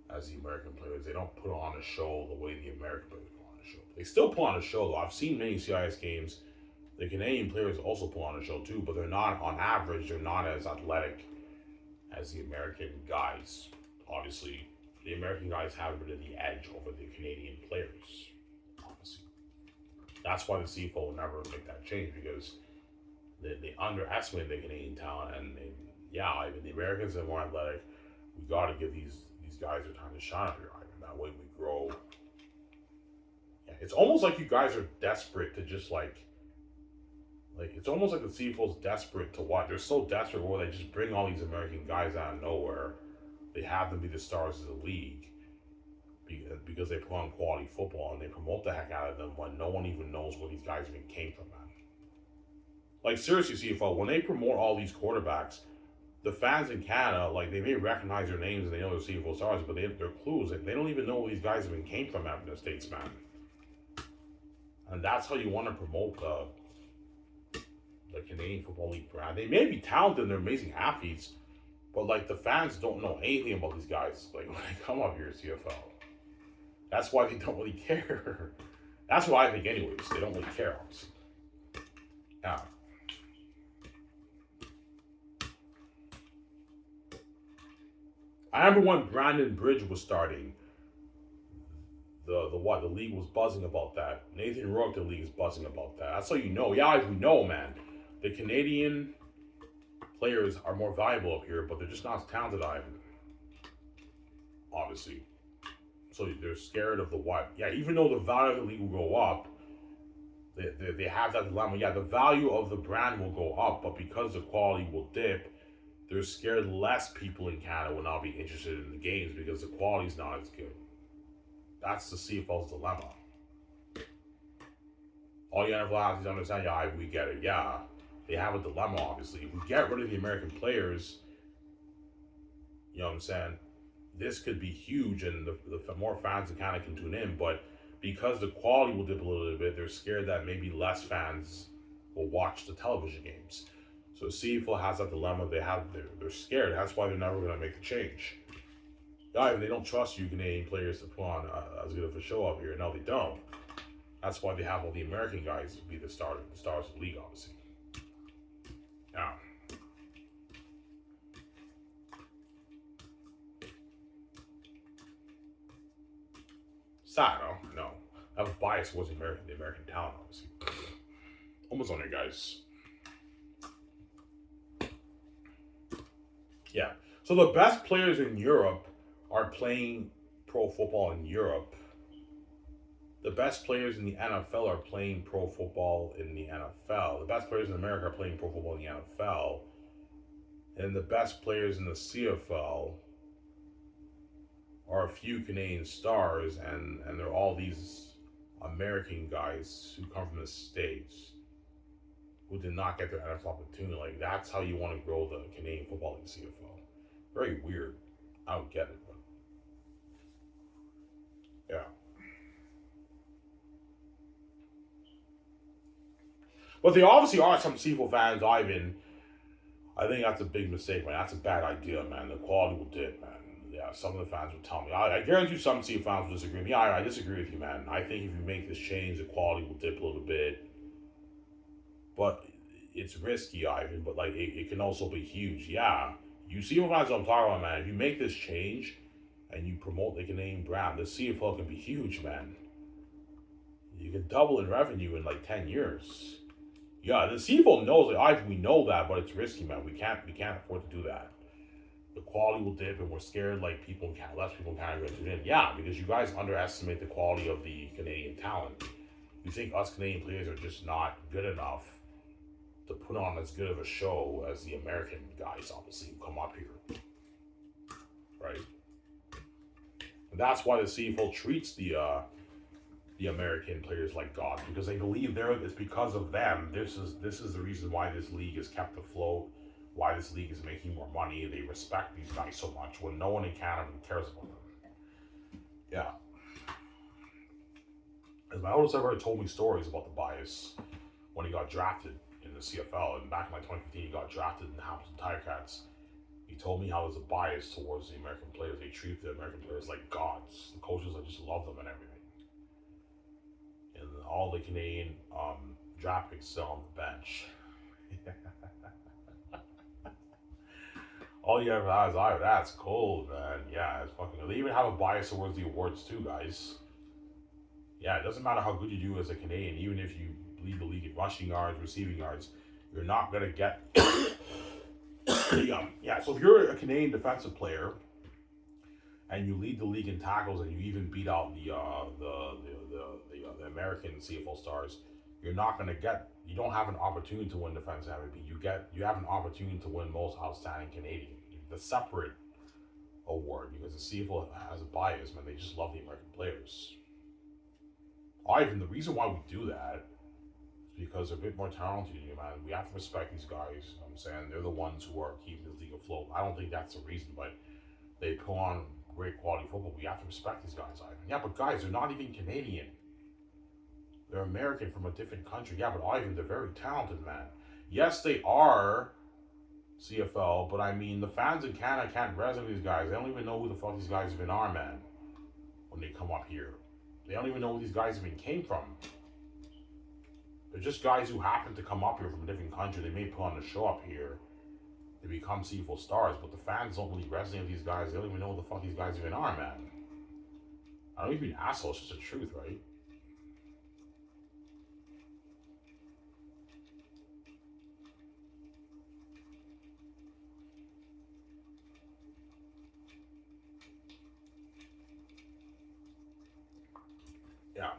as the American players. They don't put on a show the way the American players put on a show. They still put on a show though. I've seen many CIS games. The Canadian players also put on a show too, but they're not, on average, they're not as athletic as the American guys, obviously. the American guys have a bit of the edge over the Canadian players. Honestly, that's why the CFL will never make that change because they underestimate the Canadian talent, and yeah, I mean the Americans are more athletic. We got to give these guys their time to shine here. I mean, that way we grow. Yeah, it's almost like you guys are desperate to just like it's almost like the CFL's desperate to what they're so desperate where they just bring all these American guys out of nowhere. They have them be the stars of the league because they put on quality football and they promote the heck out of them when no one even knows where these guys even came from, man. Like seriously, CFL, when they promote all these quarterbacks, the fans in Canada, like they may recognize their names and they know they're CFL stars, but they're clues. They don't even know where these guys even came from out in the States, man. And that's how you want to promote the Canadian Football League brand. They may be talented and they're amazing athletes, but like the fans don't know anything about these guys. Like when they come up here, CFL, that's why they don't really care. That's what I think, anyways. They don't really care. Yeah. I remember when Brandon Bridge was starting, the league was buzzing about that. Nathan Rourke, the league is buzzing about that. That's how you know. Yeah, we know, man. The Canadian players are more valuable up here, but they're just not as talented, Ivan. Obviously. So they're scared of the what? Yeah, even though the value of the league will go up, they have that dilemma. Yeah, the value of the brand will go up, but because the quality will dip, they're scared less people in Canada will not be interested in the games because the quality's not as good. That's the CFL's dilemma. All you NFL athletes understand, yeah, we get it. Yeah, they have a dilemma, obviously. If we get rid of the American players, you know what I'm saying? This could be huge and the more fans in Canada can tune in, but because the quality will dip a little bit, they're scared that maybe less fans will watch the television games. So CFL has that dilemma. They're scared. That's why they're never going to make the change. Yeah, they don't trust you Canadian players to put on as good of a show up here. No, they don't. That's why they have all the American guys be the stars of the league, obviously. Yeah. Sad, no. That was bias towards the American talent, obviously. Almost on it, guys. Yeah. So the best players in Europe are playing pro football in Europe. The best players in the NFL are playing pro football in the NFL. The best players in America are playing pro football in the NFL. And the best players in the CFL are a few Canadian stars, and they're all these American guys who come from the States who did not get their NFL opportunity. Like, that's how you want to grow the Canadian Football League CFL. Very weird. I don't get it, but yeah. But there obviously are some CFL fans, Ivan. I think that's a big mistake, man. That's a bad idea, man. The quality will dip, man. Yeah, some of the fans will tell me. I guarantee you some CFL fans will disagree with me. I disagree with you, man. I think if you make this change, the quality will dip a little bit. But it's risky, Ivan. But, like, it can also be huge. Yeah. You see what I'm talking about, man. If you make this change and you promote the Canadian brand, the CFL can be huge, man. You can double in revenue in like 10 years. Yeah, the CFL knows, like, we know that, but it's risky, man. We can't afford to do that. The quality will dip, and we're scared, like, less people can't get in. Yeah, because you guys underestimate the quality of the Canadian talent. You think us Canadian players are just not good enough to put on as good of a show as the American guys, obviously, who come up here. Right? And that's why the CFL treats the American players like God, because they believe it's because of them. This is the reason why this league is kept afloat, why this league is making more money. They respect these guys so much when no one in Canada cares about them. Yeah. As my oldest ever told me stories about the bias when he got drafted in the CFL, and back in like 2015 he got drafted in the Hamilton Ticats. He told me how there's a bias towards the American players. They treat the American players like gods. The coaches just love them and everything. And all the Canadian draft picks still on the bench. All you ever have is I. That's cold, man. Yeah, it's fucking. They even have a bias towards the awards too, guys. Yeah, it doesn't matter how good you do as a Canadian, even if you lead the league in rushing yards, receiving yards, you're not gonna get. Yeah. So if you're a Canadian defensive player and you lead the league in tackles and you even beat out the American CFL stars, you're not gonna get. You don't have an opportunity to win defensive MVP. You have an opportunity to win most outstanding Canadian, the separate award, because the CFL has a bias, man. They just love the American players. Ivan, the reason why we do that is because they're a bit more talented than you, man. We have to respect these guys. You know what I'm saying, they're the ones who are keeping the league afloat. I don't think that's the reason, but they put on great quality football. We have to respect these guys, Ivan. Yeah, but guys, they're not even Canadian. They're American from a different country. Yeah, but Ivan, they're very talented, man. Yes, they are CFL, but I mean, the fans in Canada can't resonate with these guys. They don't even know who the fuck these guys even are, man, when they come up here. They don't even know where these guys even came from. They're just guys who happen to come up here from a different country. They may put on a show up here. They become CFL stars, but the fans don't really resonate with these guys. They don't even know what the fuck these guys even are, man. I don't even be an asshole. It's just the truth, right? Yeah.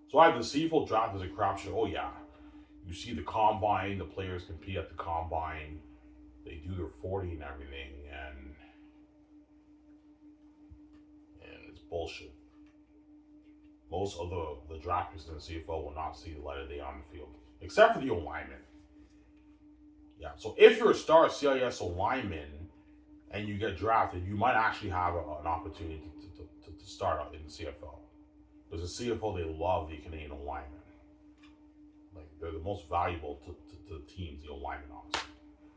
So I have the CFL draft as a crapshoot. Oh yeah, you see the combine. The players compete at the combine. They do their 40 and everything, and it's bullshit. Most of the drafters in the CFL will not see the light of day on the field, except for the alignment. Yeah. So if you're a star CIS lineman and you get drafted, you might actually have an opportunity to start out in the CFL. Because the CFL, they love the Canadian alignment. Like, they're the most valuable to the teams, the alignment, honestly.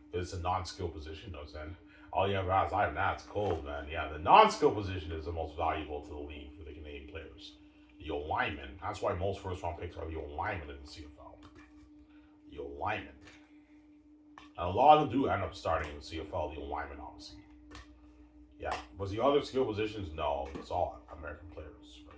Because it's a non-skill position, you know what I'm saying? All you ever ask, that's cold, man. Yeah, the non-skill position is the most valuable to the league for the Canadian players. The alignment, that's why most first-round picks are the alignment in the CFL. The alignment. And a lot of them do end up starting in the CFL, the alignment, obviously. Yeah, but the other skill positions, no, it's all American players, right?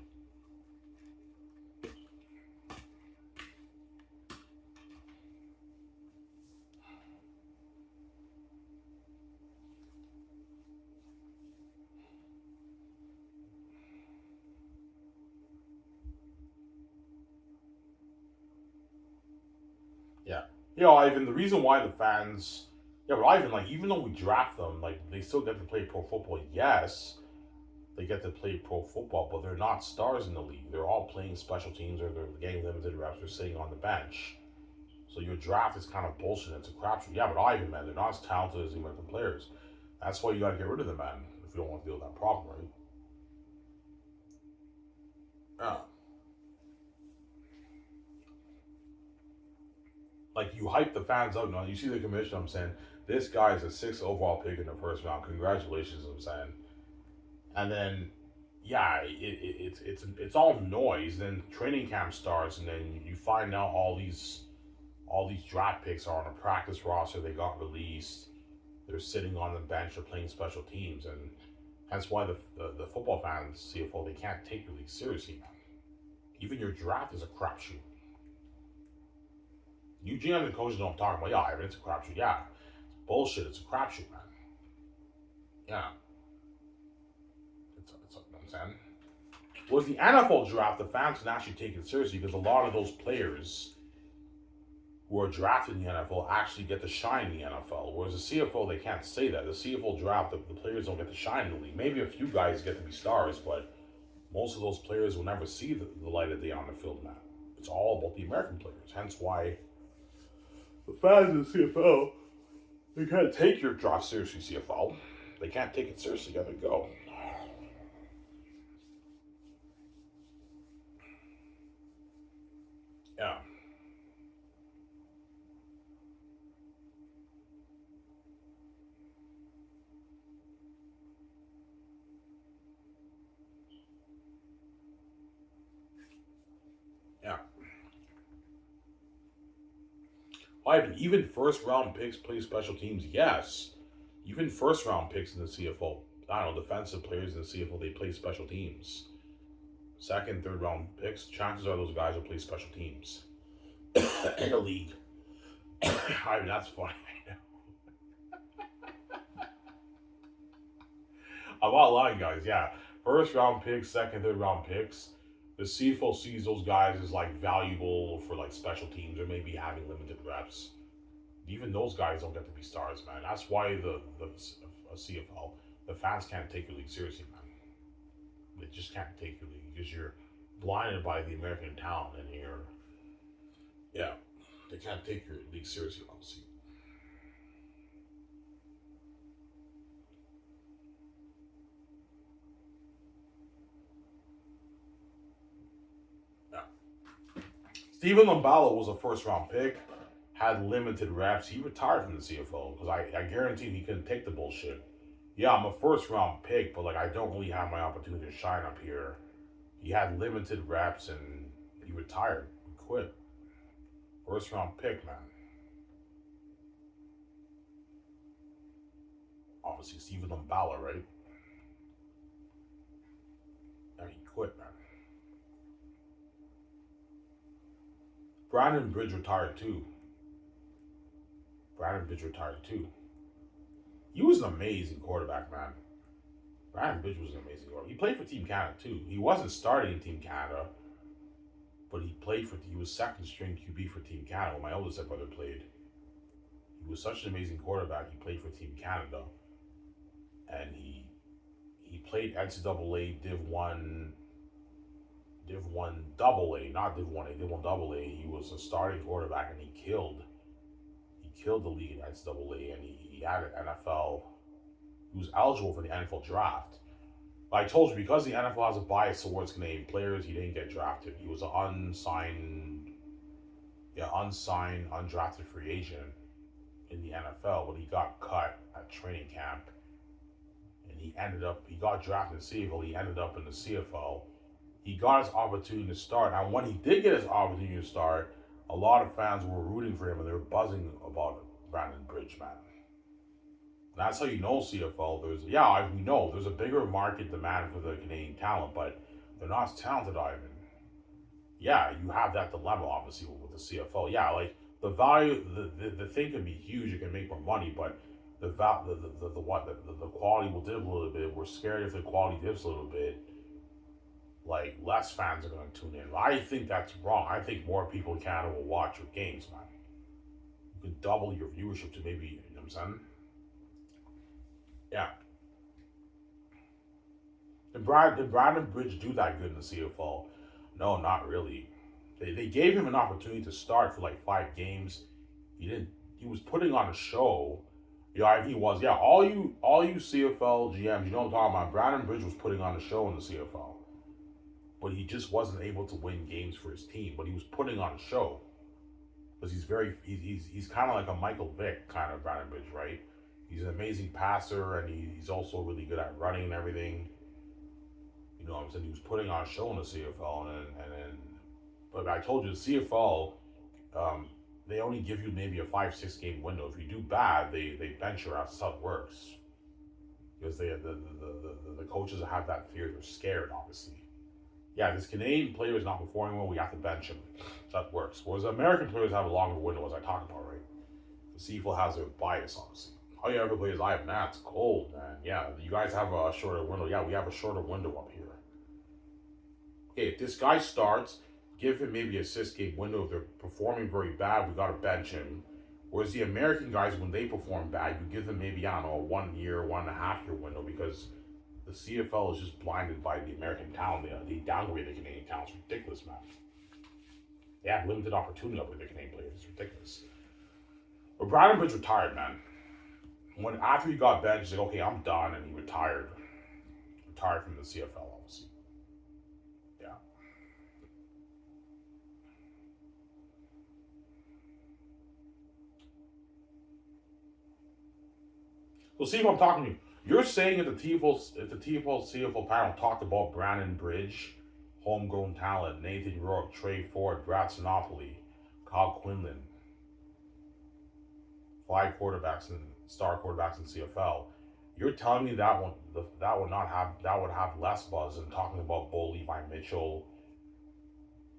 Yeah. Ivan, the reason why the fans. Yeah, but Ivan, like, even though we draft them, like, they still get to play pro football. Yes, they get to play pro football, but they're not stars in the league. They're all playing special teams or they're getting limited reps or sitting on the bench. So your draft is kind of bullshit. It's a crapshoot. Yeah, but Ivan, man, they're not as talented as the American players. That's why you got to get rid of them, man, if you don't want to deal with that problem, right? Yeah. Like, you hype the fans up. Now, you see the commission, I'm saying, this guy is a 6th overall pick in the first round. Congratulations, I'm saying. And then, yeah, it's all noise. Then training camp starts, and then you find out all these draft picks are on a practice roster. They got released. They're sitting on the bench or playing special teams, and that's why the football fans, CFL, they can't take the league seriously, man. Even your draft is a crapshoot. You GMs and coaches know what I'm talking about. Yeah, Ivan, it's a crapshoot. Yeah, it's bullshit. It's a crapshoot, man. Yeah, it's what I'm saying. With the NFL draft, the fans can actually take it seriously because a lot of those players who are drafted in the NFL actually get to shine in the NFL. Whereas the CFL, they can't say that. The CFL draft, the players don't get to shine in the league. Maybe a few guys get to be stars, but most of those players will never see the light of day on the field, man. It's all about the American players. Hence why the fans of the CFL, they can't take your draft seriously, CFL. They can't take it seriously. Gotta go. Yeah. Even first round picks play special teams. Yes, even first round picks in the CFL. I don't know, defensive players in the CFL, they play special teams. Second, third round picks. Chances are those guys will play special teams in the league. That's funny. I'm not lying, guys. Yeah, first round picks, second, third round picks. The CFL sees those guys as like valuable for like special teams or maybe having limited reps. Even those guys don't get to be stars, man. That's why the CFL, the fans can't take your league seriously, man. They just can't take your league because you're blinded by the American talent, and yeah, they can't take your league seriously, obviously. Yeah. Steven Lumbala was a first round pick, had limited reps. He retired from the CFL because I guaranteed he couldn't take the bullshit. Yeah, I'm a first round pick, but like I don't really have my opportunity to shine up here. He had limited reps and he retired. He quit. First round pick, man. Obviously, Steven Lumbala, right? And he quit, man. Brandon Bridge retired too. Brandon Bridge retired too. He was an amazing quarterback, man. Brandon Bridge was an amazing quarterback. He played for Team Canada too. He wasn't starting in Team Canada, but he was second string QB for Team Canada when my oldest brother played. He was such an amazing quarterback. He played for Team Canada, and he played NCAA Div One Double A, not Div One A, Div One Double A. He was a starting quarterback, and he killed the league in NCAA, and he had an NFL. He was eligible for the NFL draft. But I told you, because the NFL has a bias towards Canadian players, he didn't get drafted. He was an undrafted free agent in the NFL, but he got cut at training camp, and he got drafted in the CFL. He ended up in the CFL. He got his opportunity to start, and when he did get his opportunity to start, a lot of fans were rooting for him, and they were buzzing about Brandon Bridge, man. That's how you know CFL. We know there's a bigger market demand for the Canadian talent, but they're not as talented, Ivan. Yeah, you have that dilemma obviously with the CFL. Yeah, like the value, the thing can be huge. You can make more money, but the quality will dip a little bit. We're scared if the quality dips a little bit, like less fans are going to tune in. I think that's wrong. I think more people in Canada will watch your games, man. You can double your viewership to maybe, you know what I'm saying? Yeah. Did Brandon Bridge do that good in the CFL? No, not really. They gave him an opportunity to start for like 5 games. He didn't. He was putting on a show. Yeah, he was. Yeah, all you CFL GMs, you know what I'm talking about. Brandon Bridge was putting on a show in the CFL, but he just wasn't able to win games for his team. But he was putting on a show because he's kind of like a Michael Vick kind of Brandon Bridge, right? He's an amazing passer, and he's also really good at running and everything. You know what I'm saying? He was putting on a show in the CFL, and then, but I told you the CFL, um, they only give you maybe a 5-6 game window. If you do bad, they bench your ass. That's how it works. Because the coaches have that fear. They're scared, obviously. Yeah, this Canadian player is not performing well. We have to bench him. So that works. Whereas American players have a longer window, as I talked about, right? The CFL has a bias, obviously. How you ever play is live? Nah, it's cold, man. Yeah, you guys have a shorter window. Yeah, we have a shorter window up here. Okay, if this guy starts, give him maybe a 6 game window. If they're performing very bad, we gotta bench him. Whereas the American guys, when they perform bad, you give them maybe, I don't know, a 1 year, 1.5 year window, because the CFL is just blinded by the American talent. They downgrade the Canadian talent. It's ridiculous, man. They have limited opportunity with the Canadian players. It's ridiculous. But Brandon Bridge retired, man. After he got benched, he's like, okay, I'm done, and he retired. Retired from the CFL, obviously. Yeah. So see if I'm talking to you. You're saying if the TFL CFL panel talked about Brandon Bridge, homegrown talent, Nathan Rourke, Trey Ford, Brad Sinopoli, Kyle Quinlan. 5 quarterbacks and star quarterbacks in CFL. You're telling me that would have less buzz than talking about Bo Levi Mitchell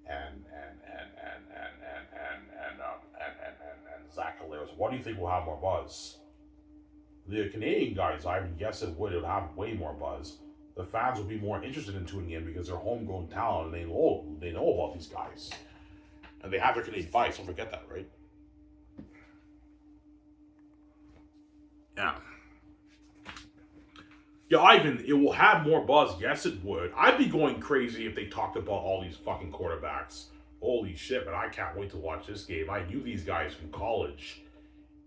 and Zach Hilarious. What do you think will have more buzz? The Canadian guys, I guess it would have way more buzz. The fans will be more interested in tuning in because they're homegrown talent and they know about these guys. And they have their Canadian bias, don't forget that, right? Yeah. Yeah, Ivan, it will have more buzz. Yes, it would. I'd be going crazy if they talked about all these fucking quarterbacks. Holy shit, but I can't wait to watch this game. I knew these guys from college.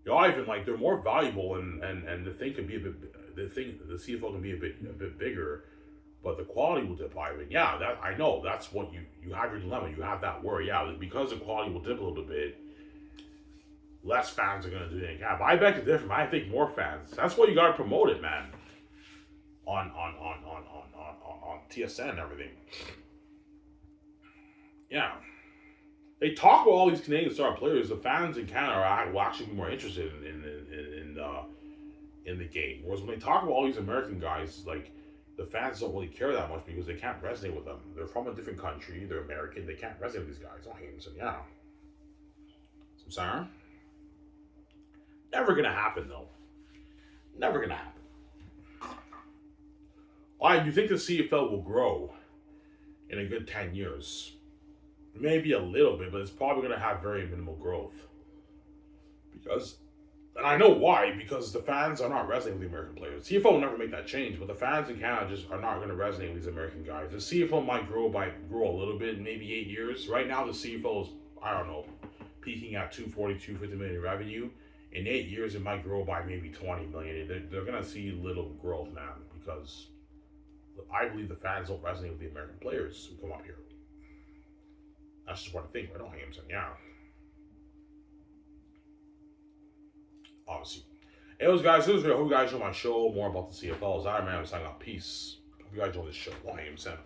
You know, Ivan, like, they're more valuable and the thing can be a bit, the CFL can be a bit bigger, but the quality will dip, Ivan. Yeah, that I know. That's what you have your dilemma. You have that worry. Yeah, because the quality will dip a little bit, less fans are going to do anything. Yeah, but I beg to differ. I think more fans. That's why you got to promote it, man. On TSN and everything. Yeah. They talk about all these Canadian star players. The fans in Canada will actually be more interested in the game. Whereas when they talk about all these American guys, like, the fans don't really care that much because they can't resonate with them. They're from a different country. They're American. They can't resonate with these guys. I hate them. Yeah. I'm sorry. Never gonna happen though. Never gonna happen. Why do you think the CFL will grow in a good 10 years? Maybe a little bit, but it's probably going to have very minimal growth. And I know why, because the fans are not resonating with the American players. CFL will never make that change, but the fans in Canada just are not going to resonate with these American guys. The CFL might grow a little bit, maybe 8 years. Right now, the CFL is, I don't know, peaking at 250 million in revenue. In 8 years, it might grow by maybe 20 million. They're going to see little growth, man, because I believe the fans don't resonate with the American players who come up here. That's just what I think. I don't hate him saying, yeah. Obviously. Anyways, guys, I hope you guys enjoy my show. More about the CFL. As I man, I'm signing off. Peace. Hope you guys enjoy this show. I don't hate him saying.